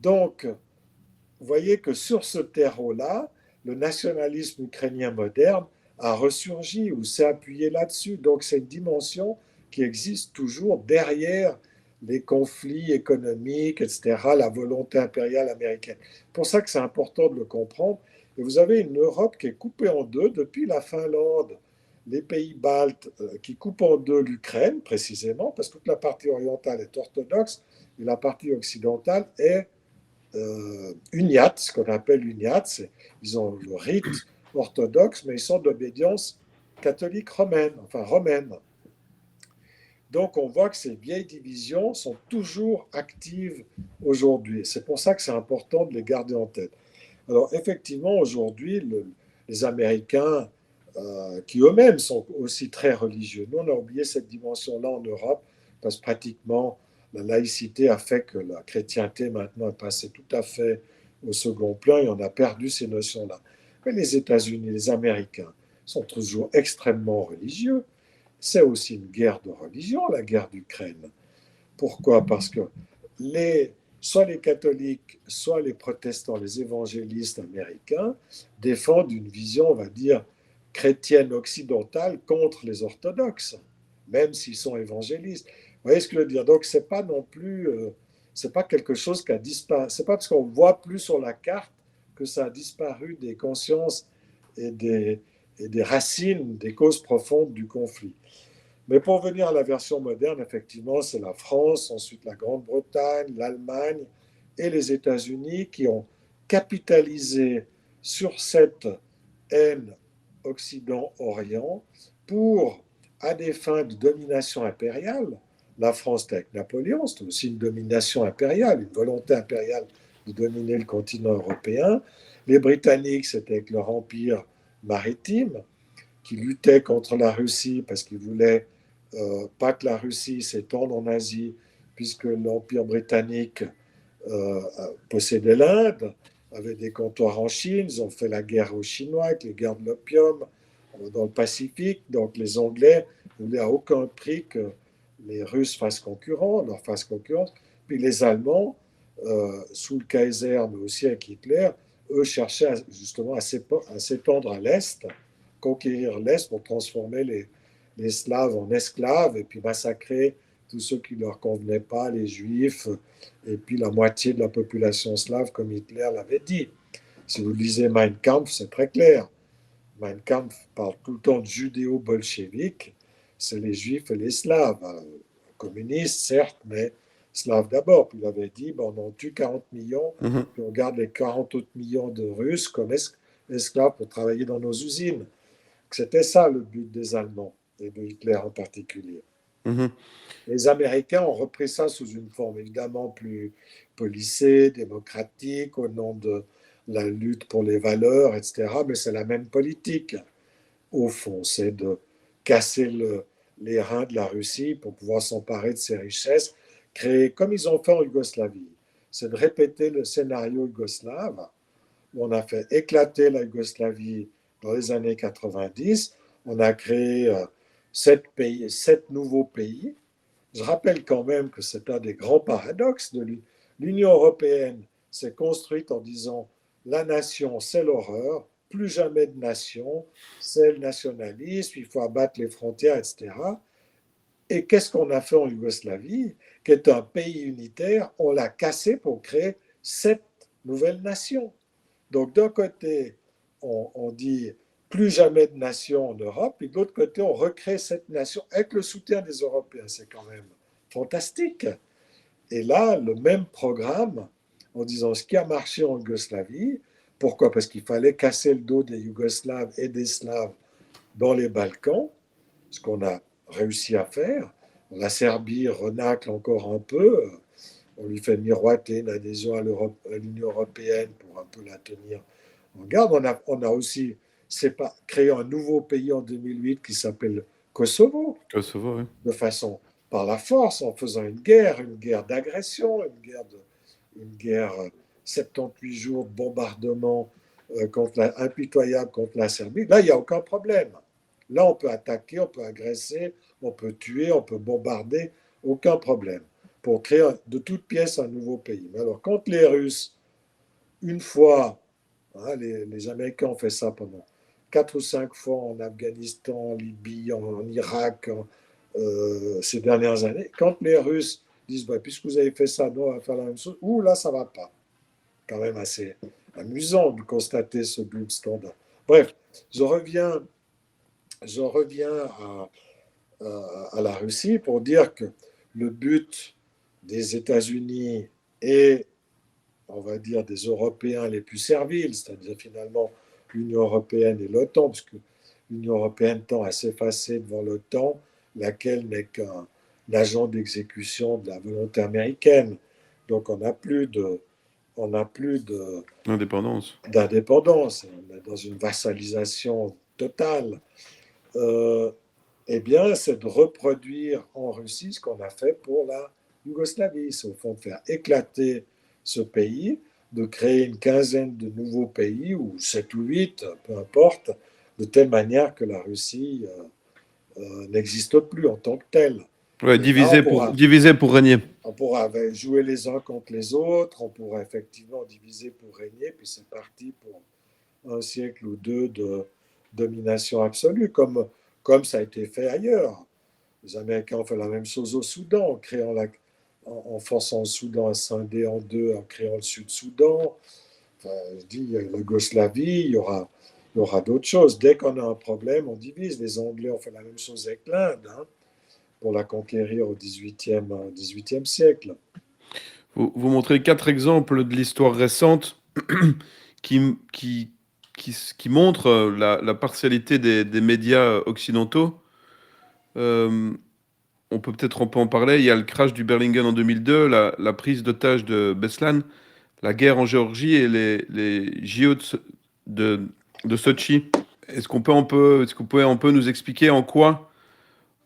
Donc, vous voyez que sur ce terreau-là, le nationalisme ukrainien moderne a ressurgi ou s'est appuyé là-dessus. Donc c'est une dimension qui existe toujours derrière les conflits économiques, etc., la volonté impériale américaine. C'est pour ça que c'est important de le comprendre. Et vous avez une Europe qui est coupée en deux depuis la Finlande, les pays baltes qui coupent en deux l'Ukraine, précisément, parce que toute la partie orientale est orthodoxe et la partie occidentale est uniate, ce qu'on appelle uniate. Ils ont le rite orthodoxe, mais ils sont d'obédience catholique romaine, enfin romaine. Donc on voit que ces vieilles divisions sont toujours actives aujourd'hui. C'est pour ça que c'est important de les garder en tête. Alors effectivement, aujourd'hui, les Américains, qui eux-mêmes sont aussi très religieux, nous on a oublié cette dimension-là en Europe, parce que pratiquement la laïcité a fait que la chrétienté maintenant est passée tout à fait au second plan et on a perdu ces notions-là. Mais les États-Unis, les Américains sont toujours extrêmement religieux. C'est aussi une guerre de religion, la guerre d'Ukraine. Pourquoi? Parce que soit les catholiques, soit les protestants, les évangélistes américains défendent une vision, on va dire, chrétienne occidentale contre les orthodoxes, même s'ils sont évangélistes. Vous voyez ce que je veux dire? Donc, c'est pas non plus, c'est pas quelque chose qui a disparu. C'est pas parce qu'on voit plus sur la carte que ça a disparu des consciences et des racines, des causes profondes du conflit. Mais pour venir à la version moderne, effectivement, c'est la France, ensuite la Grande-Bretagne, l'Allemagne et les États-Unis qui ont capitalisé sur cette haine Occident-Orient pour, à des fins de domination impériale, la France avec Napoléon, c'était aussi une domination impériale, une volonté impériale de dominer le continent européen. Les Britanniques, c'était avec leur empire maritime, qui luttait contre la Russie parce qu'ils voulaient pas que la Russie s'étende en Asie, puisque l'empire britannique possédait l'Inde, avait des comptoirs en Chine, ils ont fait la guerre aux Chinois avec les guerres de l'opium dans le Pacifique. Donc les Anglais voulaient à aucun prix que les Russes leur fassent concurrence. Puis les Allemands, sous le Kaiser, mais aussi avec Hitler, eux cherchaient justement à s'étendre à l'Est, conquérir l'Est pour transformer les Slaves en esclaves et puis massacrer tous ceux qui ne leur convenaient pas, les Juifs, et puis la moitié de la population slave, comme Hitler l'avait dit. Si vous lisez Mein Kampf, c'est très clair. Mein Kampf parle tout le temps de judéo-bolcheviques, c'est les Juifs et les Slaves. Communistes, certes, mais Slaves d'abord. Puis il avait dit, on en tue 40 millions, puis on garde les 40 autres millions de Russes comme esclaves pour travailler dans nos usines. C'était ça le but des Allemands, et de Hitler en particulier. Les Américains ont repris ça sous une forme évidemment plus policée, démocratique, au nom de la lutte pour les valeurs, etc. Mais c'est la même politique, au fond. C'est de casser les reins de la Russie pour pouvoir s'emparer de ses richesses, créer, comme ils ont fait en Yougoslavie, c'est de répéter le scénario yougoslave, où on a fait éclater la Yougoslavie dans les années 90. On a créé 7 nouveaux pays. Je rappelle quand même que c'est un des grands paradoxes de l'Union européenne s'est construite en disant la nation, c'est l'horreur, plus jamais de nation, c'est le nationalisme, il faut abattre les frontières, etc. Et qu'est-ce qu'on a fait en Yougoslavie, qui est un pays unitaire? On l'a cassé pour créer 7 nouvelles nations. Donc d'un côté, on dit plus jamais de nation en Europe, et de l'autre côté, on recrée cette nation avec le soutien des Européens. C'est quand même fantastique. Et là, le même programme, en disant ce qui a marché en Yougoslavie, pourquoi? Parce qu'il fallait casser le dos des Yougoslaves et des Slaves dans les Balkans, ce qu'on a réussi à faire. La Serbie renacle encore un peu. On lui fait miroiter une adhésion à l'Union européenne pour un peu la tenir en garde. On a aussi créé un nouveau pays en 2008 qui s'appelle Kosovo, Kosovo, oui. de façon par la force, en faisant une guerre d'agression, une guerre 78 jours de bombardement impitoyable contre la Serbie. Là, il n'y a aucun problème. Là, on peut attaquer, on peut agresser, on peut tuer, on peut bombarder, aucun problème, pour créer de toutes pièces un nouveau pays. Mais alors, quand les Russes, une fois, hein, les Américains ont fait ça pendant 4 ou 5 fois en Afghanistan, en Libye, en Irak, ces dernières années, quand les Russes disent bah, puisque vous avez fait ça, nous on va faire la même chose, ouh là ça va pas. Quand même assez amusant de constater ce double standard. Bref, je reviens à la Russie pour dire que le but des États-Unis et, on va dire, des Européens les plus serviles, c'est-à-dire finalement l'Union européenne et l'OTAN, parce que l'Union européenne tend à s'effacer devant l'OTAN, laquelle n'est qu'un agent d'exécution de la volonté américaine. Donc on n'a plus Indépendance. d'indépendance, on est dans une vassalisation totale. Eh bien, c'est de reproduire en Russie ce qu'on a fait pour la Yougoslavie. C'est au fond de faire éclater ce pays, de créer une quinzaine de nouveaux pays, ou 7 ou 8, peu importe, de telle manière que la Russie n'existe plus en tant que telle. Ouais, Et là, diviser pour régner. on pourra jouer les uns contre les autres, on pourra effectivement diviser pour régner, puis c'est parti pour un siècle ou deux de domination absolue, comme ça a été fait ailleurs. Les Américains ont fait la même chose au Soudan, en forçant le Soudan à scinder en deux, en créant le Sud-Soudan. Enfin, je dis, la Yougoslavie, il y aura d'autres choses. Dès qu'on a un problème, on divise. Les Anglais ont fait la même chose avec l'Inde, hein, pour la conquérir au XVIIIe siècle. Vous montrez 4 exemples de l'histoire récente qui, qui, qui montrent la partialité des médias occidentaux. Euh, on peut en parler. Il y a le crash du Berlingen en 2002, la prise d'otage de Beslan, la guerre en Géorgie et les JO de, de Sochi. Est-ce que vous pouvez un peu nous expliquer en quoi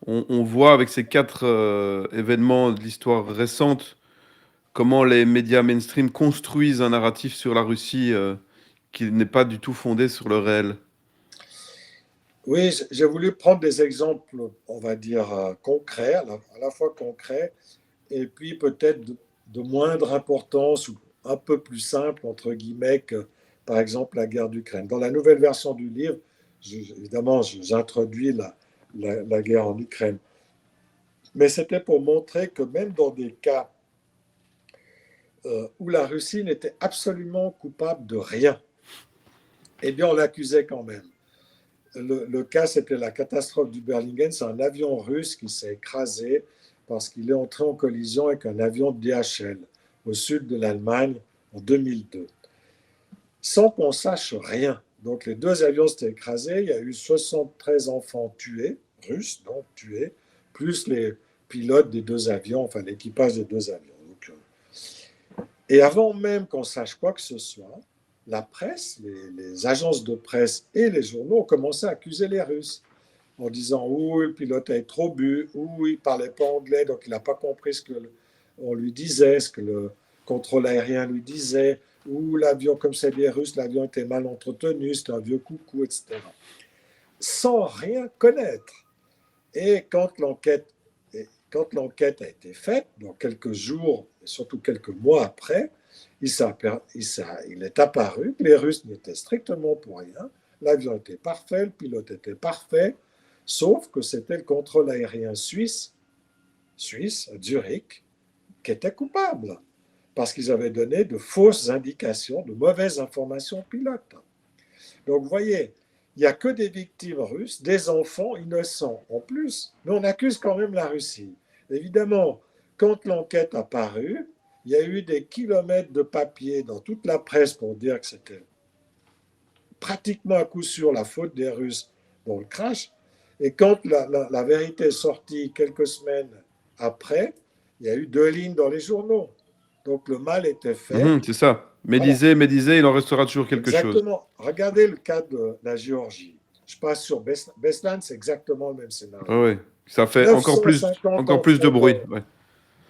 on voit avec ces 4 événements de l'histoire récente comment les médias mainstream construisent un narratif sur la Russie qui n'est pas du tout fondé sur le réel? Oui, j'ai voulu prendre des exemples, on va dire, concrets, à la fois concrets, et puis peut-être de moindre importance ou un peu plus simple, entre guillemets, que par exemple la guerre d'Ukraine. Dans la nouvelle version du livre, évidemment, j'introduis la guerre en Ukraine. Mais c'était pour montrer que même dans des cas où la Russie n'était absolument coupable de rien, eh bien on l'accusait quand même. Le cas, c'était la catastrophe du Berlingen. C'est un avion russe qui s'est écrasé parce qu'il est entré en collision avec un avion de DHL au sud de l'Allemagne en 2002, sans qu'on sache rien. Donc les 2 avions s'étaient écrasés. Il y a eu 73 enfants tués, russes, donc tués, plus les pilotes des 2 avions, enfin l'équipage des 2 avions. Donc, et avant même qu'on sache quoi que ce soit, la presse, les agences de presse et les journaux ont commencé à accuser les Russes en disant oui, le pilote avait trop bu, oui, il ne parlait pas anglais, donc il n'a pas compris ce qu'on lui disait, ce que le contrôle aérien lui disait, ou l'avion, comme c'est des Russes, l'avion était mal entretenu, c'était un vieux coucou, etc. Sans rien connaître. Et quand l'enquête a été faite, dans quelques jours, et surtout quelques mois après, il est apparu que les Russes n'étaient strictement pour rien. L'avion était parfait, le pilote était parfait, sauf que c'était le contrôle aérien suisse, à Zurich, qui était coupable, parce qu'ils avaient donné de fausses indications, de mauvaises informations au pilote. Donc vous voyez, il n'y a que des victimes russes, des enfants innocents en plus, mais on accuse quand même la Russie. Évidemment, quand l'enquête a paru, il y a eu des kilomètres de papier dans toute la presse pour dire que c'était pratiquement à coup sûr la faute des Russes dans le crash. Et quand la vérité est sortie quelques semaines après, il y a eu 2 lignes dans les journaux. Donc le mal était fait. C'est ça. Voilà. Médisez, il en restera toujours quelque chose. Exactement. Regardez le cas de la Géorgie. Je passe sur Beslan, c'est exactement le même scénario. Ah ouais. Ça fait 950 encore plus de enfants bruit. morts. Ouais.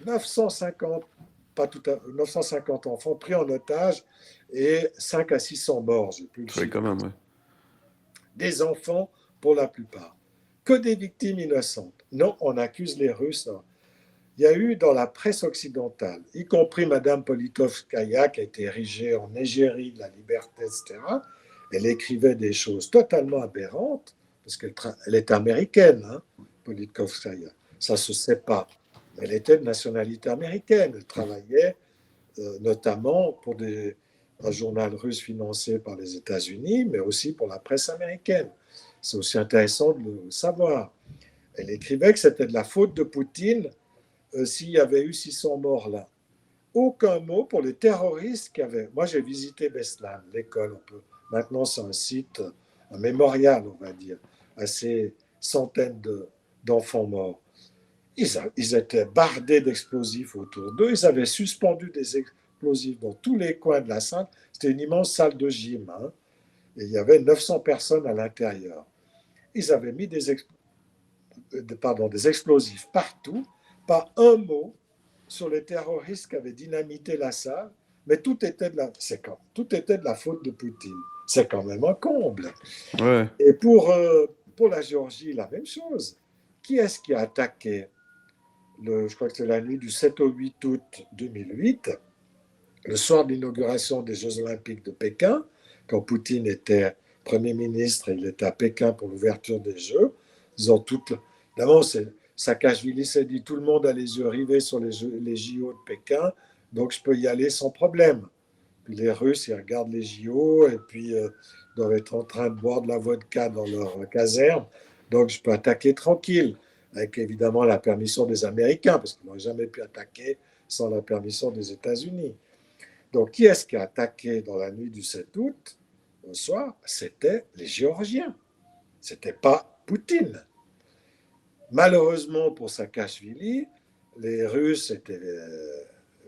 950, pas tout à, 950 enfants pris en otage et 5 à 600 morts, j'ai plus le Ouais, chiffre. quand même, ouais. Des enfants pour la plupart. Que des victimes innocentes. Non, on accuse les Russes. Non. Il y a eu dans la presse occidentale, y compris Madame Politovskaya, qui a été érigée en égérie de la liberté, etc., elle écrivait des choses totalement aberrantes, parce qu'elle est américaine, hein, Politovskaya. Ça ne se sait pas. Mais elle était de nationalité américaine. Elle travaillait notamment pour un journal russe financé par les États-Unis, mais aussi pour la presse américaine. C'est aussi intéressant de le savoir. Elle écrivait que c'était de la faute de Poutine s'il y avait eu 600 morts là. Aucun mot pour les terroristes qui avaient. Moi, j'ai visité Beslan, l'école. Maintenant, c'est un site, un mémorial, on va dire, à ces centaines d'enfants morts. Ils étaient bardés d'explosifs autour d'eux. Ils avaient suspendu des explosifs dans tous les coins de la salle. C'était une immense salle de gym. Hein, et il y avait 900 personnes à l'intérieur. Ils avaient mis des explosifs partout. Pas un mot sur les terroristes qui avaient dynamité la salle, mais tout était de la faute de Poutine. C'est quand même un comble. Ouais. Et pour la Géorgie, la même chose. Qui est-ce qui a attaqué je crois que c'est la nuit du 7 au 8 août 2008, le soir de l'inauguration des Jeux Olympiques de Pékin, quand Poutine était Premier ministre et il était à Pékin pour l'ouverture des Jeux. Ils ont toutes. D'abord, Saakashvili s'est dit tout le monde a les yeux rivés sur les JO de Pékin, donc je peux y aller sans problème. Puis les Russes, ils regardent les JO et puis ils doivent être en train de boire de la vodka dans leur caserne, donc je peux attaquer tranquille, avec évidemment la permission des Américains, parce qu'ils n'auraient jamais pu attaquer sans la permission des États-Unis. Donc, qui est-ce qui a attaqué dans la nuit du 7 août au soir? C'était les Géorgiens. Ce n'était pas Poutine. Malheureusement pour Saakashvili, les Russes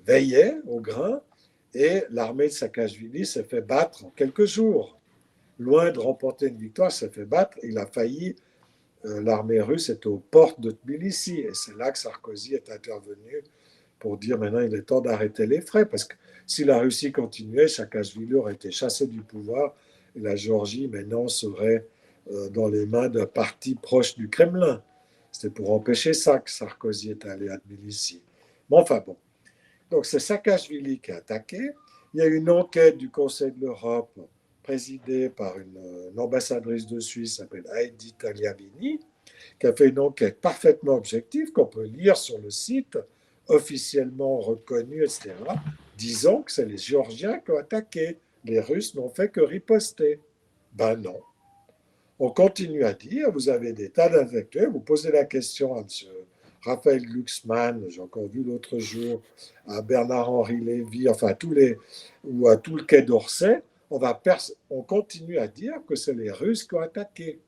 veillaient au grain et l'armée de Saakashvili s'est fait battre en quelques jours. Loin de remporter une victoire, s'est fait battre. Il a failli. L'armée russe était aux portes de Tbilissi et c'est là que Sarkozy est intervenu pour dire maintenant il est temps d'arrêter les frais parce que si la Russie continuait, Saakashvili aurait été chassé du pouvoir et la Géorgie maintenant serait dans les mains d'un parti proche du Kremlin. C'était pour empêcher ça que Sarkozy est allé à Tbilissi. Mais enfin bon. Donc c'est Saakashvili qui a attaqué. Il y a eu une enquête du Conseil de l'Europe présidée par une ambassadrice de Suisse qui s'appelle Heidi Tagliavini, qui a fait une enquête parfaitement objective qu'on peut lire sur le site, officiellement reconnu, etc., disant que c'est les Géorgiens qui ont attaqué. Les Russes n'ont fait que riposter. Ben non. On continue à dire, vous avez des tas d'intellectuels, vous posez la question à M. Raphaël Glucksmann, j'ai encore vu l'autre jour, à Bernard-Henri Lévy, enfin ou à tout le quai d'Orsay, on continue à dire que c'est les Russes qui ont attaqué,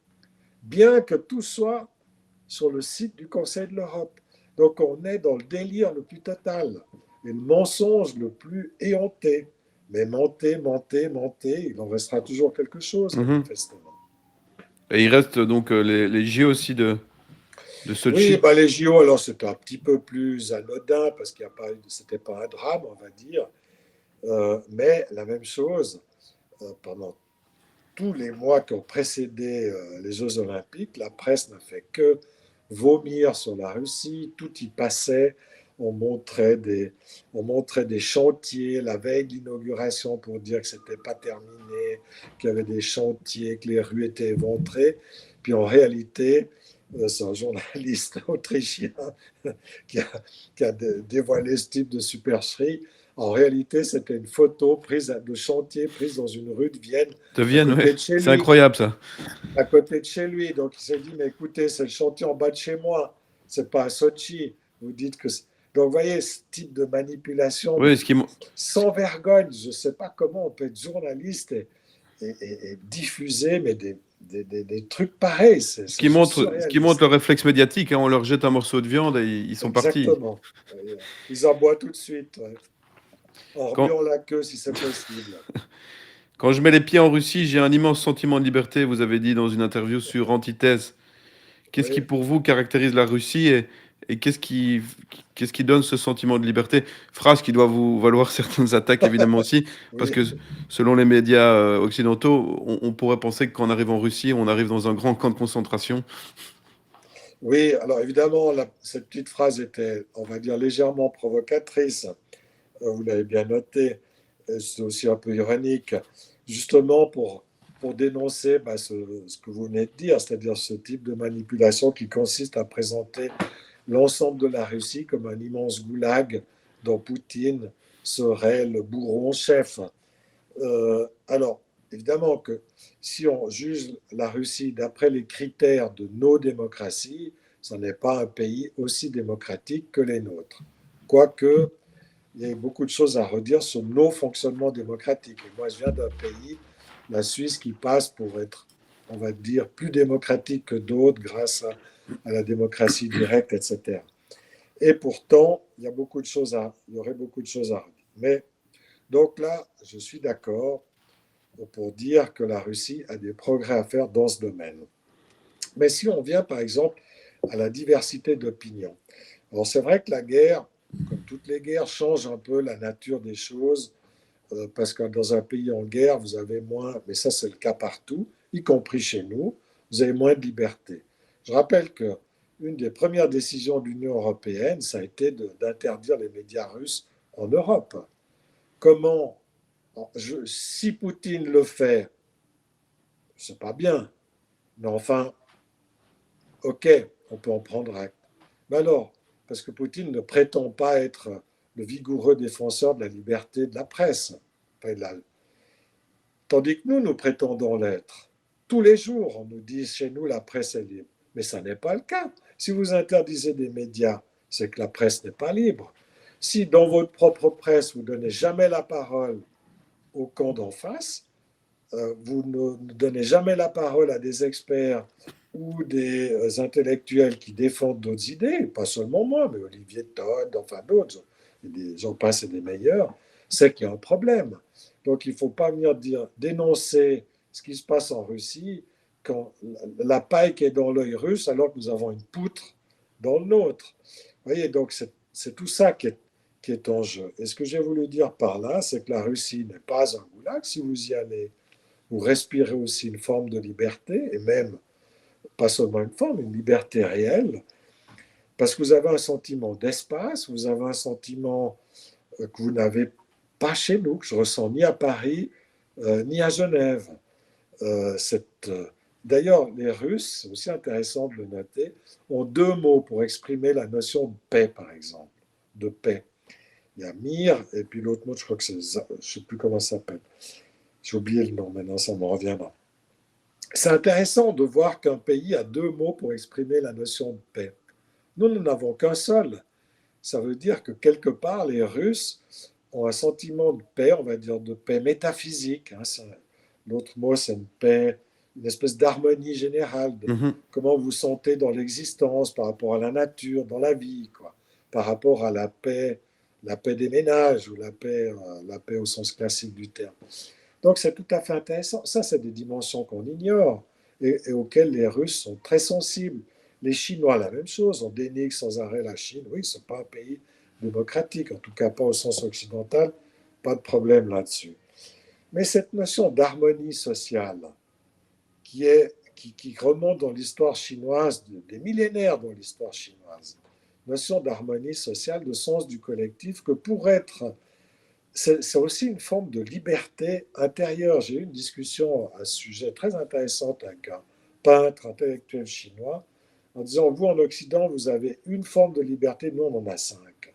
bien que tout soit sur le site du Conseil de l'Europe. Donc on est dans le délire le plus total et le mensonge le plus éhonté. Mais mentez, il en restera toujours quelque chose, manifestement. Et il reste donc les JO aussi de Sochi. Oui, bah les JO, alors c'était un petit peu plus anodin parce qu'il n'y a pas eu, c'était pas un drame, on va dire. Mais la même chose, pendant tous les mois qui ont précédé les Jeux Olympiques, la presse n'a fait que vomir sur la Russie, tout y passait. On montrait des chantiers la veille de l'inauguration pour dire que ce n'était pas terminé, qu'il y avait des chantiers, que les rues étaient éventrées. Puis en réalité, c'est un journaliste autrichien qui a dévoilé ce type de supercherie. En réalité, c'était une photo de chantier prise dans une rue de Vienne. Oui. C'est incroyable ça. À côté de chez lui. Donc il s'est dit, mais écoutez, c'est le chantier en bas de chez moi. C'est pas à Sochi. Vous dites que... Donc vous voyez, ce type de manipulation sans vergogne. Je ne sais pas comment on peut être journaliste et diffuser mais des trucs pareils. C'est Ce qui juste montre, ce qui montre surréaliste. le réflexe médiatique, hein, on leur jette un morceau de viande et ils sont partis. Exactement. Ils aboient tout de suite, ouais. En Quand, remuant la queue si c'est possible. quand je mets les pieds en Russie, j'ai un immense sentiment de liberté, vous avez dit dans une interview sur Antithèse. Qu'est-ce qui, Oui, pour vous, caractérise la Russie et qu'est-ce qui donne ce sentiment de liberté? Phrase qui doit vous valoir certaines attaques, évidemment aussi, parce oui, que selon les médias occidentaux, on pourrait penser que quand on arrive en Russie, on arrive dans un grand camp de concentration. oui. Alors évidemment, cette petite phrase était, on va dire, légèrement provocatrice. Vous l'avez bien noté. C'est aussi un peu ironique, justement pour dénoncer ce que vous venez de dire, c'est-à-dire ce type de manipulation qui consiste à présenter l'ensemble de la Russie comme un immense goulag dont Poutine serait le bourron chef. Alors, évidemment que si on juge la Russie d'après les critères de nos démocraties, ce n'est pas un pays aussi démocratique que les nôtres. Quoique, il y a beaucoup de choses à redire sur nos fonctionnements démocratiques. Et moi, je viens d'un pays, la Suisse, qui passe pour être, on va dire, plus démocratique que d'autres grâce à la démocratie directe, etc. Et pourtant, il y aurait beaucoup de choses à redire. Mais donc là, je suis d'accord pour dire que la Russie a des progrès à faire dans ce domaine. Mais si on vient, par exemple, à la diversité d'opinions, alors c'est vrai que la guerre, comme toutes les guerres, change un peu la nature des choses, parce que dans un pays en guerre, vous avez moins, mais ça c'est le cas partout, y compris chez nous, vous avez moins de liberté. Je rappelle que une des premières décisions de l'Union européenne, ça a été d'interdire les médias russes en Europe. Comment, si Poutine le fait, c'est pas bien, mais enfin, ok, on peut en prendre acte. Mais alors, parce que Poutine ne prétend pas être le vigoureux défenseur de la liberté de la presse. Enfin, tandis que nous prétendons l'être. Tous les jours, on nous dit chez nous la presse est libre. Mais ça n'est pas le cas. Si vous interdisez des médias, c'est que la presse n'est pas libre. Si dans votre propre presse, vous ne donnez jamais la parole au camp d'en face, vous ne donnez jamais la parole à des experts ou des intellectuels qui défendent d'autres idées, pas seulement moi, mais Olivier Todd, enfin d'autres, j'en passe et des meilleurs, c'est qu'il y a un problème. Donc il ne faut pas venir dénoncer ce qui se passe en Russie quand la paille qui est dans l'œil russe alors que nous avons une poutre dans le nôtre. Vous voyez, donc c'est tout ça qui est en jeu. Et ce que j'ai voulu dire par là, c'est que la Russie n'est pas un goulag. Si vous y allez, vous respirez aussi une forme de liberté, et même pas seulement une forme, une liberté réelle, parce que vous avez un sentiment d'espace, vous avez un sentiment que vous n'avez pas chez nous, que je ressens ni à Paris, ni à Genève. Cette, D'ailleurs, les Russes, c'est aussi intéressant de le noter, ont deux mots pour exprimer la notion de paix, par exemple, de paix. Il y a mir, et puis l'autre mot, je crois que c'est, je ne sais plus comment ça s'appelle. J'ai oublié le nom, maintenant ça me reviendra. C'est intéressant de voir qu'un pays a deux mots pour exprimer la notion de paix. Nous n'en avons qu'un seul. Ça veut dire que quelque part, les Russes ont un sentiment de paix, on va dire de paix métaphysique. Hein. L'autre mot, c'est une paix, une espèce d'harmonie générale, de Mhm. comment vous vous sentez dans l'existence par rapport à la nature, dans la vie, quoi, par rapport à la paix des ménages ou la paix au sens classique du terme. Donc c'est tout à fait intéressant. Ça, c'est des dimensions qu'on ignore et auxquelles les Russes sont très sensibles. Les Chinois, la même chose. On dénigre sans arrêt la Chine. Oui, ce n'est pas un pays démocratique, en tout cas pas au sens occidental. Pas de problème là-dessus. Mais cette notion d'harmonie sociale qui remonte dans l'histoire chinoise, des millénaires dans l'histoire chinoise, notion d'harmonie sociale, de sens du collectif, que pour être c'est aussi une forme de liberté intérieure. J'ai eu une discussion à ce sujet très intéressante avec un peintre intellectuel chinois en disant, vous en Occident, vous avez une forme de liberté, nous on en a cinq.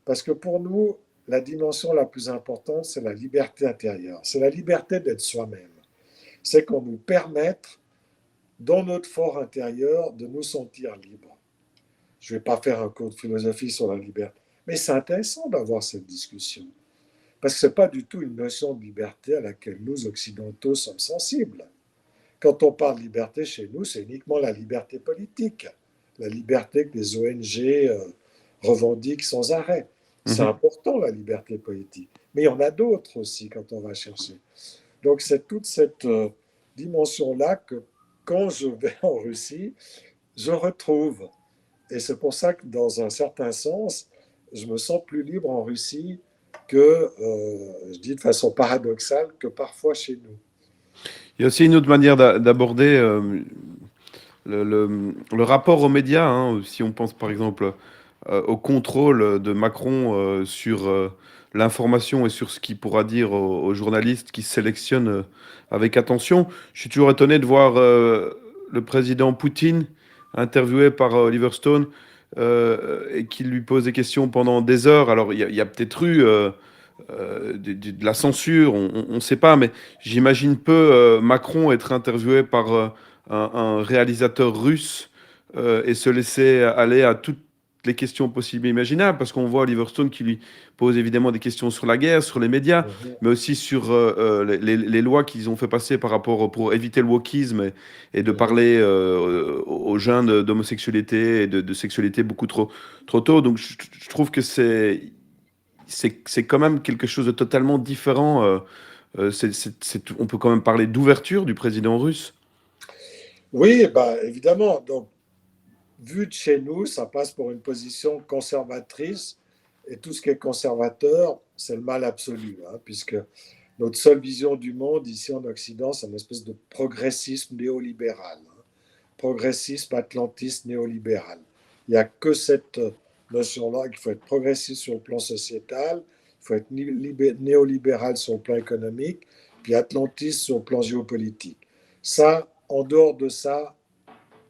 Parce que pour nous, la dimension la plus importante, c'est la liberté intérieure. C'est la liberté d'être soi-même. C'est qu'on nous permette, dans notre fort intérieur, de nous sentir libres. Je ne vais pas faire un cours de philosophie sur la liberté, mais c'est intéressant d'avoir cette discussion. Parce que ce n'est pas du tout une notion de liberté à laquelle nous, Occidentaux, sommes sensibles. Quand on parle de liberté chez nous, c'est uniquement la liberté politique, la liberté que les ONG revendiquent sans arrêt. C'est Mhm. important, la liberté politique. Mais il y en a d'autres aussi quand on va chercher. Donc c'est toute cette dimension-là que quand je vais en Russie, je retrouve. Et c'est pour ça que dans un certain sens, je me sens plus libre en Russie que, je dis de façon paradoxale, que parfois chez nous. Il y a aussi une autre manière d'aborder le rapport aux médias, hein. Si on pense par exemple au contrôle de Macron sur l'information et sur ce qu'il pourra dire aux journalistes qui sélectionnent avec attention. Je suis toujours étonné de voir le président Poutine interviewé par Oliver Stone et qui lui pose des questions pendant des heures. Alors il y a peut-être eu de la censure, on ne sait pas, mais j'imagine peu Macron être interviewé par un réalisateur russe et se laisser aller à toutes les questions possibles et imaginables, parce qu'on voit Oliver Stone qui lui pose évidemment des questions sur la guerre, sur les médias, Mhm. mais aussi sur les lois qu'ils ont fait passer par rapport pour éviter le wokisme et de Mhm. parler aux jeunes d'homosexualité et de sexualité beaucoup trop tôt. Donc je trouve que c'est quand même quelque chose de totalement différent. On peut quand même parler d'ouverture du président russe. Oui, bah, évidemment. Donc, vu de chez nous, ça passe pour une position conservatrice. Et tout ce qui est conservateur, c'est le mal absolu, hein, puisque notre seule vision du monde ici en Occident, c'est une espèce de progressisme néolibéral, hein, progressisme atlantiste néolibéral. Il n'y a que cette notion-là qu'il faut être progressiste sur le plan sociétal, il faut être néolibéral sur le plan économique, puis atlantiste sur le plan géopolitique. Ça, en dehors de ça,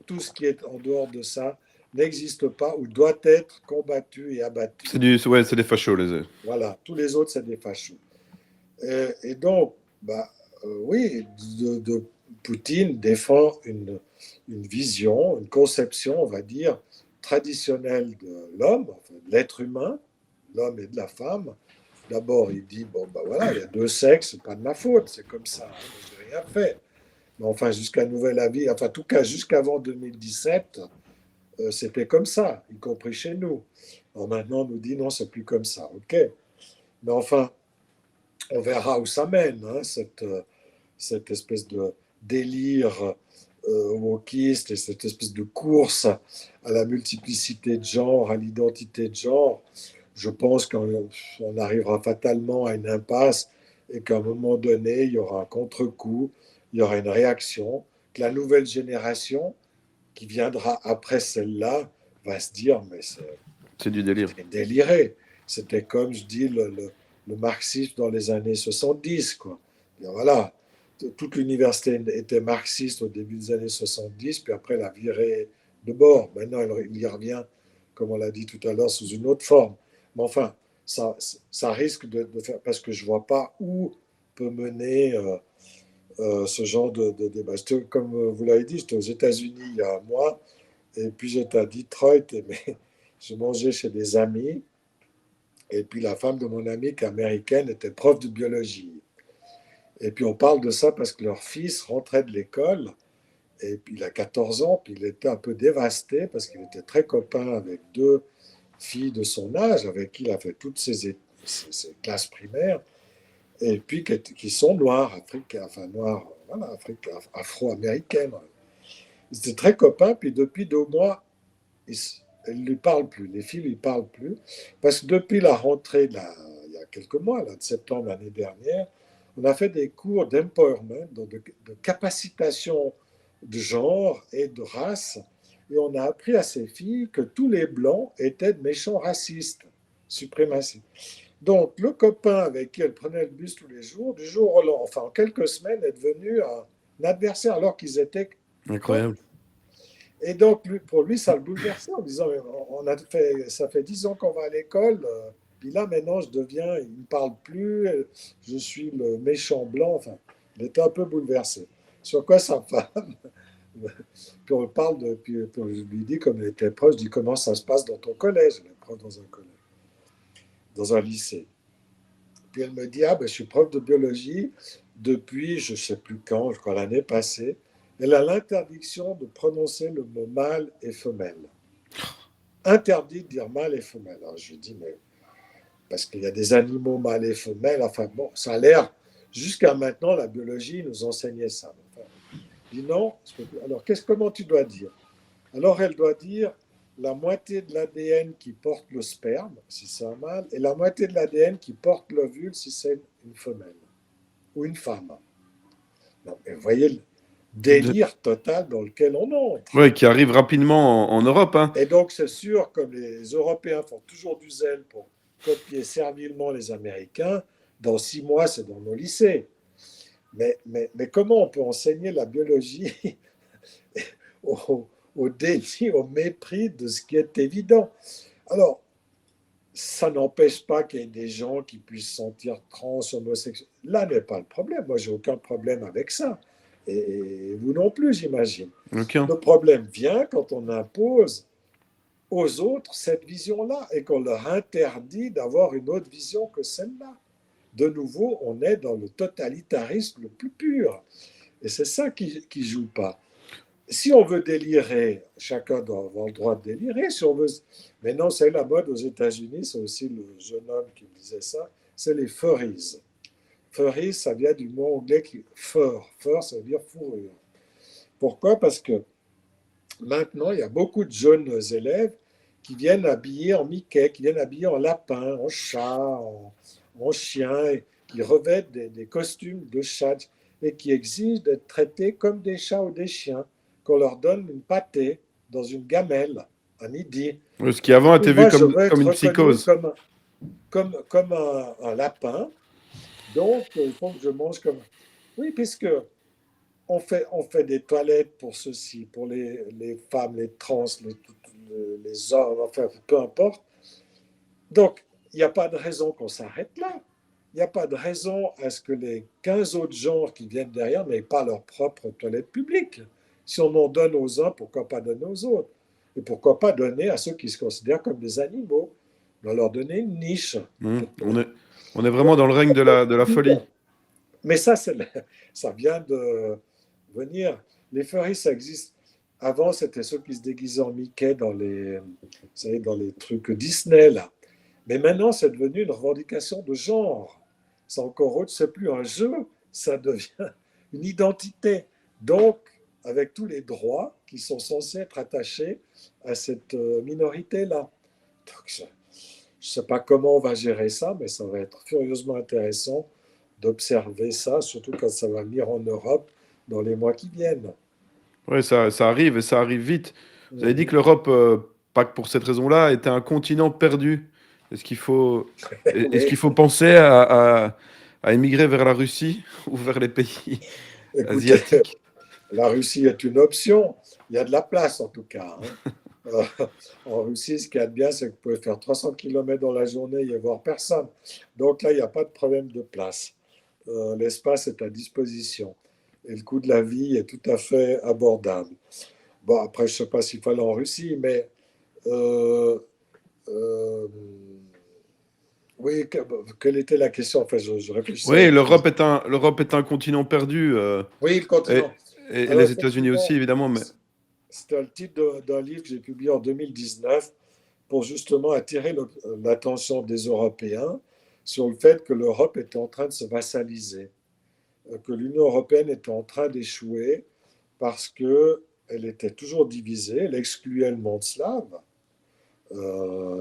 tout ce qui est en dehors de ça n'existe pas ou doit être combattu et abattu. Ouais, c'est des fachos, les. Voilà, tous les autres, c'est des fachos. Et donc, bah, oui, Poutine défend une vision, une conception, on va dire, traditionnelle de l'homme, enfin, de l'être humain, l'homme et de la femme. D'abord, il dit, bon, bah voilà, il y a deux sexes, c'est pas de ma faute, c'est comme ça, hein, je n'ai rien fait. Mais enfin, jusqu'à nouvel avis, enfin, en tout cas, jusqu'avant 2017, c'était comme ça, y compris chez nous. Alors maintenant, on nous dit, non, c'est plus comme ça, ok. Mais enfin, on verra où ça mène, hein, cette espèce de délire wokiste et cette espèce de course à la multiplicité de genres, à l'identité de genre. Je pense qu'on arrivera fatalement à une impasse et qu'à un moment donné, il y aura un contre-coup, il y aura une réaction, que la nouvelle génération qui viendra après celle-là va se dire, mais C'est du délire. c'est déliré. C'était comme, je dis, le marxisme dans les années 70, quoi. Et voilà, toute l'université était marxiste au début des années 70, puis après, elle a viré de bord. Maintenant, il y revient, comme on l'a dit tout à l'heure, sous une autre forme. Mais enfin, ça risque de faire, parce que je ne vois pas où peut mener ce genre de débat. Comme vous l'avez dit, j'étais aux États-Unis il y a un mois, et puis j'étais à Detroit, mais je mangeais chez des amis, et puis la femme de mon ami, qui est américaine, était prof de biologie. Et puis on parle de ça parce que leur fils rentrait de l'école, et puis il a 14 ans, puis il était un peu dévasté parce qu'il était très copain avec deux filles de son âge, avec qui il a fait toutes ses classes primaires, et puis qui sont noires, africaines, enfin noires, voilà, afro-américaines. Ils étaient très copains, puis depuis 2 mois, elles ne lui parlent plus, les filles ne lui parlent plus, parce que depuis la rentrée, il y a quelques mois, là, de septembre l'année dernière, on a fait des cours d'empowerment, de capacitation de genre et de race, et on a appris à ces filles que tous les blancs étaient de méchants racistes, suprémacistes. Donc, le copain avec qui elle prenait le bus tous les jours, du jour au lendemain, enfin en quelques semaines, est devenu un adversaire alors qu'ils étaient potes. Incroyable. Et donc, pour lui, ça le bouleversait en disant, ça fait 10 ans qu'on va à l'école, puis là, maintenant, il ne me parle plus, je suis le méchant blanc. Enfin, il était un peu bouleversé. Sur quoi sa femme, puis on parle puis je lui dis, comme elle était proche, je dis, comment ça se passe dans ton collège? Elle est prof dans un collège, dans un lycée. Puis elle me dit, ah ben, je suis prof de biologie depuis, je ne sais plus quand, je crois l'année passée. Elle a l'interdiction de prononcer le mot mâle et femelle. Interdit de dire mâle et femelle. Alors je lui dis, mais parce qu'il y a des animaux mâles et femelles, enfin bon, ça a l'air, jusqu'à maintenant, la biologie nous enseignait ça. Enfin, je dis non, alors comment tu dois dire? Alors elle doit dire la moitié de l'ADN qui porte le sperme, si c'est un mâle, et la moitié de l'ADN qui porte l'ovule, si c'est une femelle ou une femme. Non, mais vous voyez le délire total dans lequel on entre. Ouais, qui arrive rapidement en Europe, hein. Et donc c'est sûr, comme les Européens font toujours du zèle pour copier servilement les Américains, dans 6 mois, c'est dans nos lycées. Mais comment on peut enseigner la biologie au déni, au mépris de ce qui est évident? Alors, ça n'empêche pas qu'il y ait des gens qui puissent se sentir trans, homosexuels. Là n'est pas le problème. Moi, j'ai aucun problème avec ça. Et vous non plus, j'imagine. Aucun. Le problème vient quand on impose aux autres cette vision-là et qu'on leur interdit d'avoir une autre vision que celle-là. De nouveau, on est dans le totalitarisme le plus pur. Et c'est ça qui ne joue pas. Si on veut délirer, chacun doit avoir le droit de délirer. Si on veut... Mais non, c'est la mode aux États-Unis, c'est aussi le jeune homme qui me disait ça, c'est les furries. Furries, ça vient du mot anglais qui fur. Fur, ça veut dire fourrure. Pourquoi? Parce que maintenant, il y a beaucoup de jeunes élèves qui viennent habillés en Mickey, qui viennent habillés en lapin, en chat, en chien, et qui revêtent des costumes de chat et qui exigent d'être traités comme des chats ou des chiens, qu'on leur donne une pâtée dans une gamelle, un idi. Ce qui avant était vu Moi, je veux comme être une reconnu psychose. comme un lapin, donc il faut que je mange comme... Oui, puisque on fait des toilettes pour ceci, pour les femmes, les trans, les hommes, enfin, peu importe. Donc, il n'y a pas de raison qu'on s'arrête là. Il n'y a pas de raison à ce que les 15 autres genres qui viennent derrière n'aient pas leur propre toilette publique. Si on en donne aux uns, pourquoi pas donner aux autres? Et pourquoi pas donner à ceux qui se considèrent comme des animaux? On va leur donner une niche. On est vraiment dans le règne de la folie. Mais ça vient de venir. Les furries, ça existe. Avant, c'était ceux qui se déguisaient en Mickey dans les, vous savez, dans les trucs Disney, là. Mais maintenant, c'est devenu une revendication de genre. C'est encore autre, c'est plus un jeu, ça devient une identité. Donc, avec tous les droits qui sont censés être attachés à cette minorité-là. Donc, je ne sais pas comment on va gérer ça, mais ça va être furieusement intéressant d'observer ça, surtout quand ça va venir en Europe dans les mois qui viennent. Oui, ça arrive et ça arrive vite. Vous avez dit que l'Europe, pas que pour cette raison-là, était un continent perdu. Est-ce qu'il faut, est-ce qu'il Oui. faut penser à émigrer vers la Russie ou vers les pays Écoutez, asiatiques? la Russie est une option. Il y a de la place en tout cas, hein. En Russie, ce qu'il y a de bien, c'est que vous pouvez faire 300 km dans la journée et y voir personne. Donc là, il n'y a pas de problème de place. L'espace est à disposition. Et le coût de la vie est tout à fait abordable. Bon, après, je ne sais pas s'il fallait en Russie, mais euh, euh, oui, quelle était la question? Enfin, je réfléchissais Oui, avec plaisir. l'Europe est un continent perdu, Oui, le et, continent. et Alors, les États-Unis aussi, effectivement, évidemment. Mais c'était le titre d'un livre que j'ai publié en 2019 pour justement attirer l'attention des Européens sur le fait que l'Europe était en train de se vassaliser, que l'Union européenne était en train d'échouer parce qu'elle était toujours divisée, elle excluait le monde slave,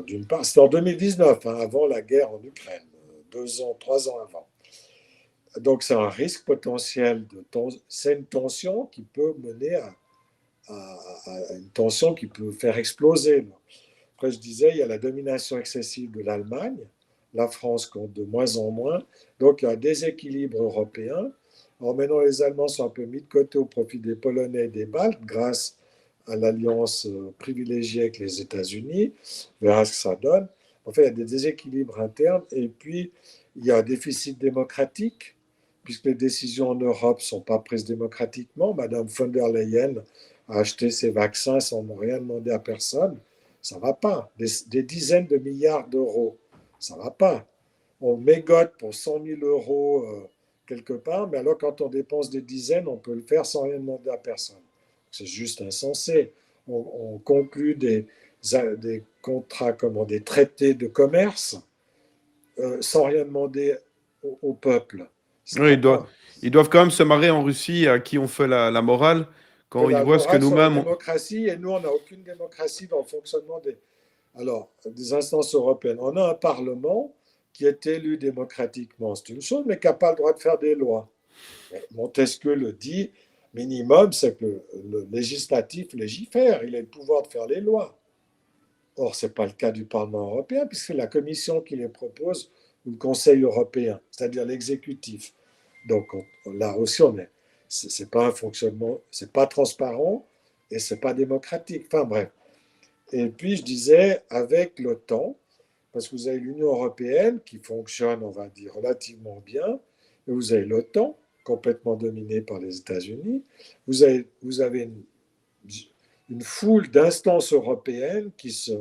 d'une part. C'était en 2019, hein, avant la guerre en Ukraine, 2 ans, 3 ans avant. Donc c'est un risque potentiel, c'est une tension qui peut mener à une tension qui peut faire exploser. Après, je disais, il y a la domination excessive de l'Allemagne. La France compte de moins en moins. Donc, il y a un déséquilibre européen. Alors, maintenant, les Allemands sont un peu mis de côté au profit des Polonais et des Baltes grâce à l'alliance privilégiée avec les États-Unis. On verra ce que ça donne. En fait, il y a des déséquilibres internes. Et puis, il y a un déficit démocratique, puisque les décisions en Europe ne sont pas prises démocratiquement. Madame von der Leyen a acheté ses vaccins sans rien demander à personne. Ça ne va pas. Des dizaines de milliards d'euros, ça ne va pas. On mégote pour 100 000 euros quelque part, mais alors quand on dépense des dizaines, on peut le faire sans rien demander à personne. C'est juste insensé. On conclut des contrats, des traités de commerce sans rien demander au peuple. Oui, ils doivent quand même se marrer en Russie à qui on fait la morale On fait quand ils la voient ce que morale sur la nous-mêmes... démocratie et nous, on n'a aucune démocratie dans le fonctionnement des instances européennes. On a un Parlement qui est élu démocratiquement, c'est une chose, mais qui n'a pas le droit de faire des lois. Montesquieu le dit, minimum, c'est que le législatif légifère, il a le pouvoir de faire les lois. Or, ce n'est pas le cas du Parlement européen, puisque c'est la Commission qui les propose, ou le Conseil européen, c'est-à-dire l'exécutif. Donc là aussi, c'est pas un fonctionnement, c'est pas transparent et c'est pas démocratique. Enfin bref. Et puis je disais, avec l'OTAN, parce que vous avez l'Union européenne qui fonctionne, on va dire, relativement bien, et vous avez l'OTAN, complètement dominée par les États-Unis, vous avez une foule d'instances européennes qui se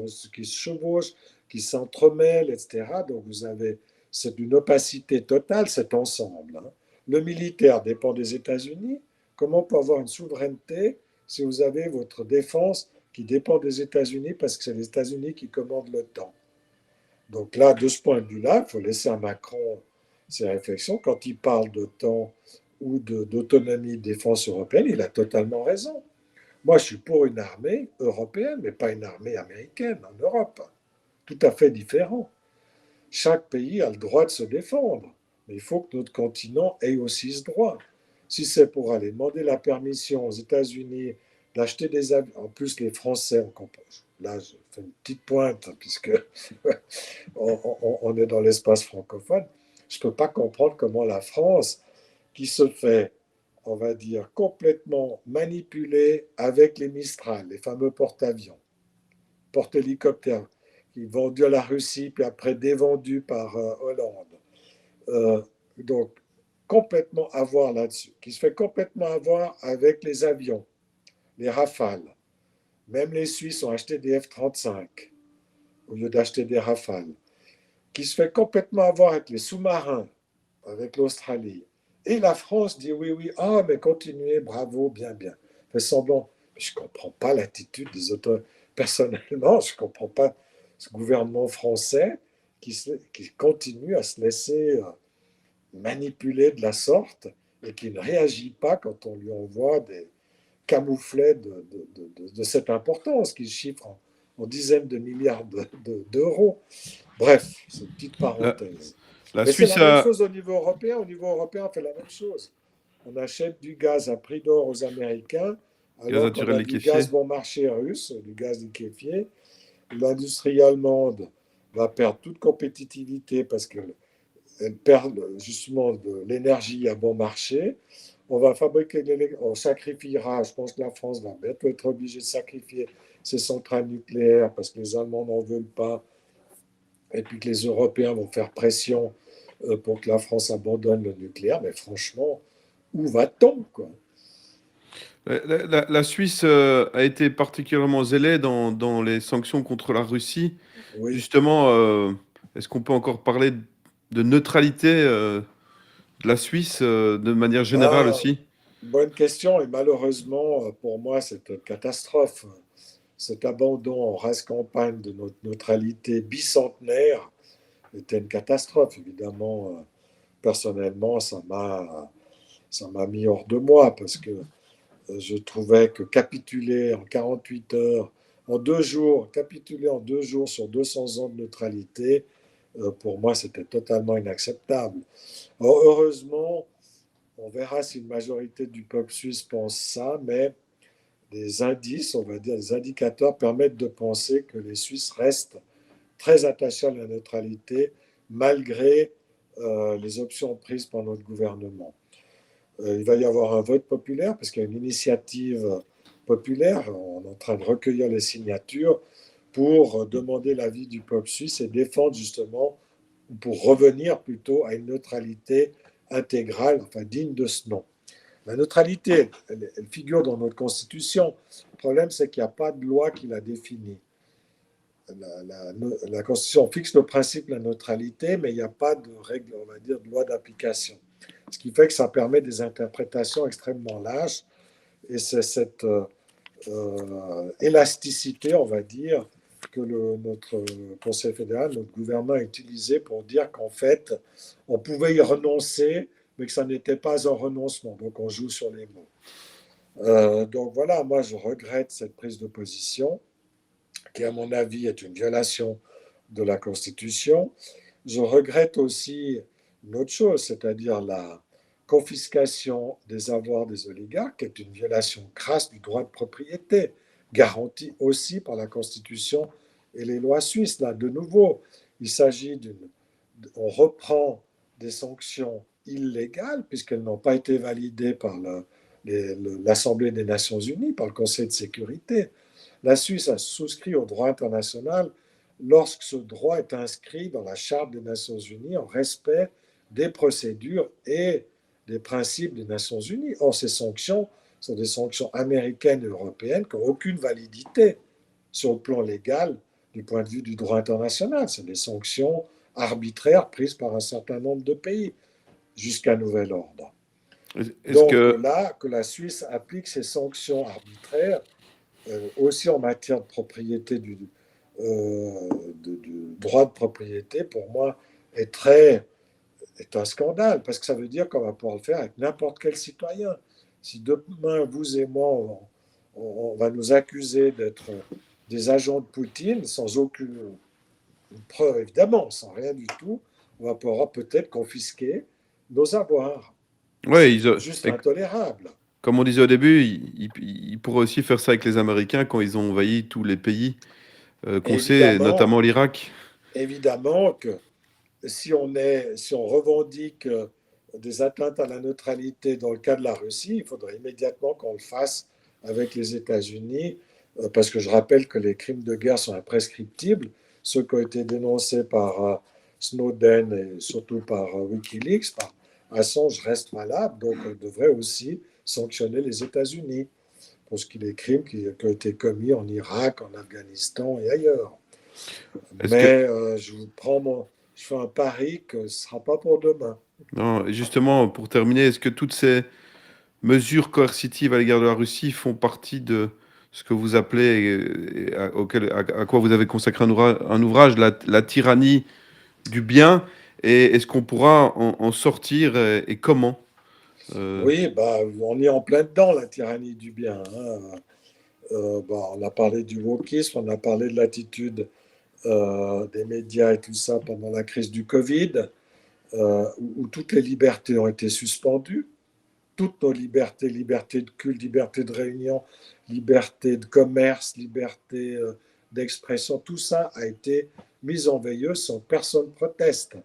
chevauchent, qui s'entremêlent, etc. Donc c'est d'une opacité totale cet ensemble. Hein. Le militaire dépend des États-Unis. Comment on peut avoir une souveraineté si vous avez votre défense qui dépend des États-Unis parce que c'est les États-Unis qui commandent l'OTAN? Donc là, de ce point de vue-là, il faut laisser à Macron ses réflexions. Quand il parle d'OTAN ou d'autonomie de défense européenne, il a totalement raison. Moi, je suis pour une armée européenne, mais pas une armée américaine en Europe. Tout à fait différent. Chaque pays a le droit de se défendre, mais il faut que notre continent ait aussi ce droit. Si c'est pour aller demander la permission aux États-Unis d'acheter des avions, en plus les Français, là je fais une petite pointe, puisque on est dans l'espace francophone, je ne peux pas comprendre comment la France, qui se fait, on va dire, complètement manipuler avec les Mistral, les fameux porte-avions, porte-hélicoptères, qui vendus à la Russie, puis après dévendus par Hollande. Donc, complètement avoir là-dessus, qui se fait complètement avoir avec les avions, les Rafales. Même les Suisses ont acheté des F-35 au lieu d'acheter des Rafales. Qui se fait complètement avoir avec les sous-marins, avec l'Australie. Et la France dit oui, oui, ah, mais continuez, bravo, bien, bien. Fait semblant. Mais je ne comprends pas l'attitude des autorités. Personnellement, je ne comprends pas ce gouvernement français qui continue à se laisser manipuler de la sorte et qui ne réagit pas quand on lui envoie des camouflets de cette importance, qui chiffre en dizaines de milliards d'euros. Bref, c'est une petite La, parenthèse. la Mais c'est Suisse la même a... chose au niveau européen. Au niveau européen, on fait la même chose. On achète du gaz à prix d'or aux Américains, Gaz alors qu'on naturel a du gaz liquéfié. bon marché russe, du gaz liquéfié. L'industrie allemande va perdre toute compétitivité parce qu'elle perd justement de l'énergie à bon marché. On va fabriquer, on sacrifiera, je pense que la France va bientôt être obligée de sacrifier ses centrales nucléaires parce que les Allemands n'en veulent pas et puis que les Européens vont faire pression pour que la France abandonne le nucléaire. Mais franchement, où va-t-on, quoi? La Suisse a été particulièrement zélée dans les sanctions contre la Russie. Oui. Justement, est-ce qu'on peut encore parler de neutralité de la Suisse de manière générale Ah, aussi? bonne question. Et malheureusement, pour moi, c'est une catastrophe. Cet abandon en rase campagne de notre neutralité bicentenaire était une catastrophe. Évidemment, personnellement, ça m'a mis hors de moi parce que je trouvais que capituler en 48 heures, en 2 jours, capituler en 2 jours sur 200 ans de neutralité, pour moi, c'était totalement inacceptable. Alors, heureusement, on verra si une majorité du peuple suisse pense ça, mais des indices, on va dire, des indicateurs permettent de penser que les Suisses restent très attachés à la neutralité malgré les options prises par notre gouvernement. Il va y avoir un vote populaire parce qu'il y a une initiative populaire. On est en train de recueillir les signatures pour demander l'avis du peuple suisse et défendre justement, ou pour revenir plutôt à une neutralité intégrale, enfin digne de ce nom. La neutralité, elle figure dans notre constitution. Le problème, c'est qu'il n'y a pas de loi qui la définit. La constitution fixe le principe de la neutralité, mais il n'y a pas de règle, on va dire, de loi d'application. Ce qui fait que ça permet des interprétations extrêmement larges. Et c'est cette élasticité, on va dire, que notre Conseil fédéral, notre gouvernement a utilisé pour dire qu'en fait, on pouvait y renoncer, mais que ça n'était pas un renoncement. Donc, on joue sur les mots. Donc voilà, moi, je regrette cette prise de position, qui, à mon avis, est une violation de la Constitution. Je regrette aussi une autre chose, c'est-à-dire la confiscation des avoirs des oligarques, qui est une violation crasse du droit de propriété, garantie aussi par la Constitution et les lois suisses. Là, de nouveau, il s'agit on reprend des sanctions illégales, puisqu'elles n'ont pas été validées par l'Assemblée des Nations Unies, par le Conseil de sécurité. La Suisse a souscrit au droit international lorsque ce droit est inscrit dans la Charte des Nations Unies en respect des procédures et des principes des Nations Unies. Or, ces sanctions sont des sanctions américaines et européennes qui n'ont aucune validité sur le plan légal du point de vue du droit international. C'est des sanctions arbitraires prises par un certain nombre de pays jusqu'à nouvel ordre. Donc là, que la Suisse applique ces sanctions arbitraires aussi en matière de propriété du droit de propriété, pour moi, est un scandale, parce que ça veut dire qu'on va pouvoir le faire avec n'importe quel citoyen. Si demain, vous et moi, on va nous accuser d'être des agents de Poutine, sans aucune preuve, évidemment, sans rien du tout, on va pouvoir peut-être confisquer nos avoirs. Ouais, c'est juste intolérable. Comme on disait au début, ils pourraient aussi faire ça avec les Américains quand ils ont envahi tous les pays qu'on sait, notamment l'Irak. Évidemment que si on revendique des atteintes à la neutralité dans le cas de la Russie, il faudrait immédiatement qu'on le fasse avec les États-Unis, parce que je rappelle que les crimes de guerre sont imprescriptibles, ceux qui ont été dénoncés par Snowden et surtout par Wikileaks, par Assange, restent valables, donc on devrait aussi sanctionner les États-Unis pour ce qui est des crimes qui ont été commis en Irak, en Afghanistan et ailleurs. Mais je fais un pari que ce ne sera pas pour demain. Non, justement, pour terminer, est-ce que toutes ces mesures coercitives à l'égard de la Russie font partie de ce que vous appelez, à quoi vous avez consacré un ouvrage, la tyrannie du bien? Et est-ce qu'on pourra en sortir et comment? Oui, on est en plein dedans, la tyrannie du bien. On a parlé du wokisme, on a parlé de l'attitude des médias et tout ça pendant la crise du Covid, où toutes les libertés ont été suspendues, toutes nos liberté de culte, liberté de réunion, liberté de commerce, liberté d'expression, tout ça a été mis en veilleuse sans que personne proteste.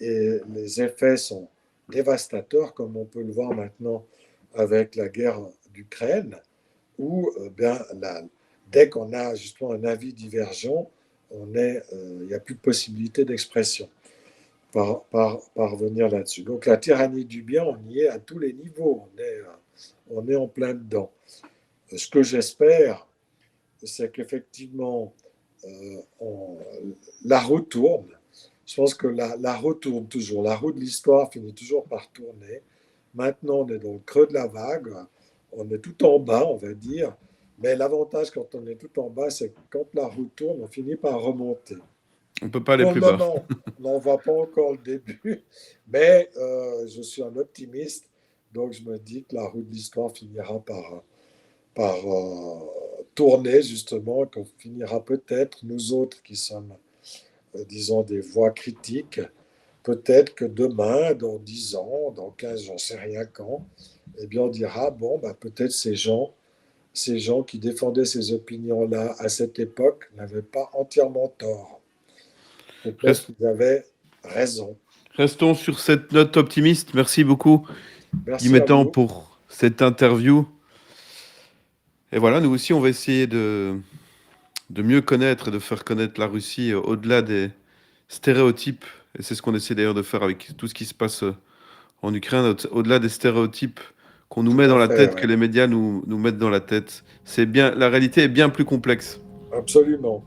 Et les effets sont dévastateurs, comme on peut le voir maintenant avec la guerre d'Ukraine, où dès qu'on a justement un avis divergent, il n'y a plus de possibilité d'expression. Parvenir là-dessus. Donc la tyrannie du bien, on y est à tous les niveaux, on est en plein dedans. Ce que j'espère, c'est qu'effectivement, la roue tourne. Je pense que la roue tourne toujours. La roue de l'histoire finit toujours par tourner. Maintenant, on est dans le creux de la vague. On est tout en bas, on va dire. Mais l'avantage quand on est tout en bas, c'est que quand la roue tourne, on finit par remonter. On ne peut pas aller plus bas. Pour le moment, on ne voit pas encore le début. Mais je suis un optimiste. Donc, je me dis que la roue de l'histoire finira par tourner, justement, qu'on finira peut-être, nous autres qui sommes disons, des voix critiques. Peut-être que demain, dans 10 ans, dans 15, j'en sais rien quand, eh bien, on dira, peut-être ces gens qui défendaient ces opinions-là à cette époque n'avaient pas entièrement tort. Peut-être qu'ils avaient raison. Restons sur cette note optimiste. Merci beaucoup, Merci Guy Mettan, pour cette interview. Et voilà, nous aussi, on va essayer de mieux connaître et de faire connaître la Russie au-delà des stéréotypes. Et c'est ce qu'on essaie d'ailleurs de faire avec tout ce qui se passe en Ukraine, au-delà des stéréotypes qu'on nous met dans la tête, que les médias nous mettent dans la tête. La réalité est bien plus complexe. Absolument.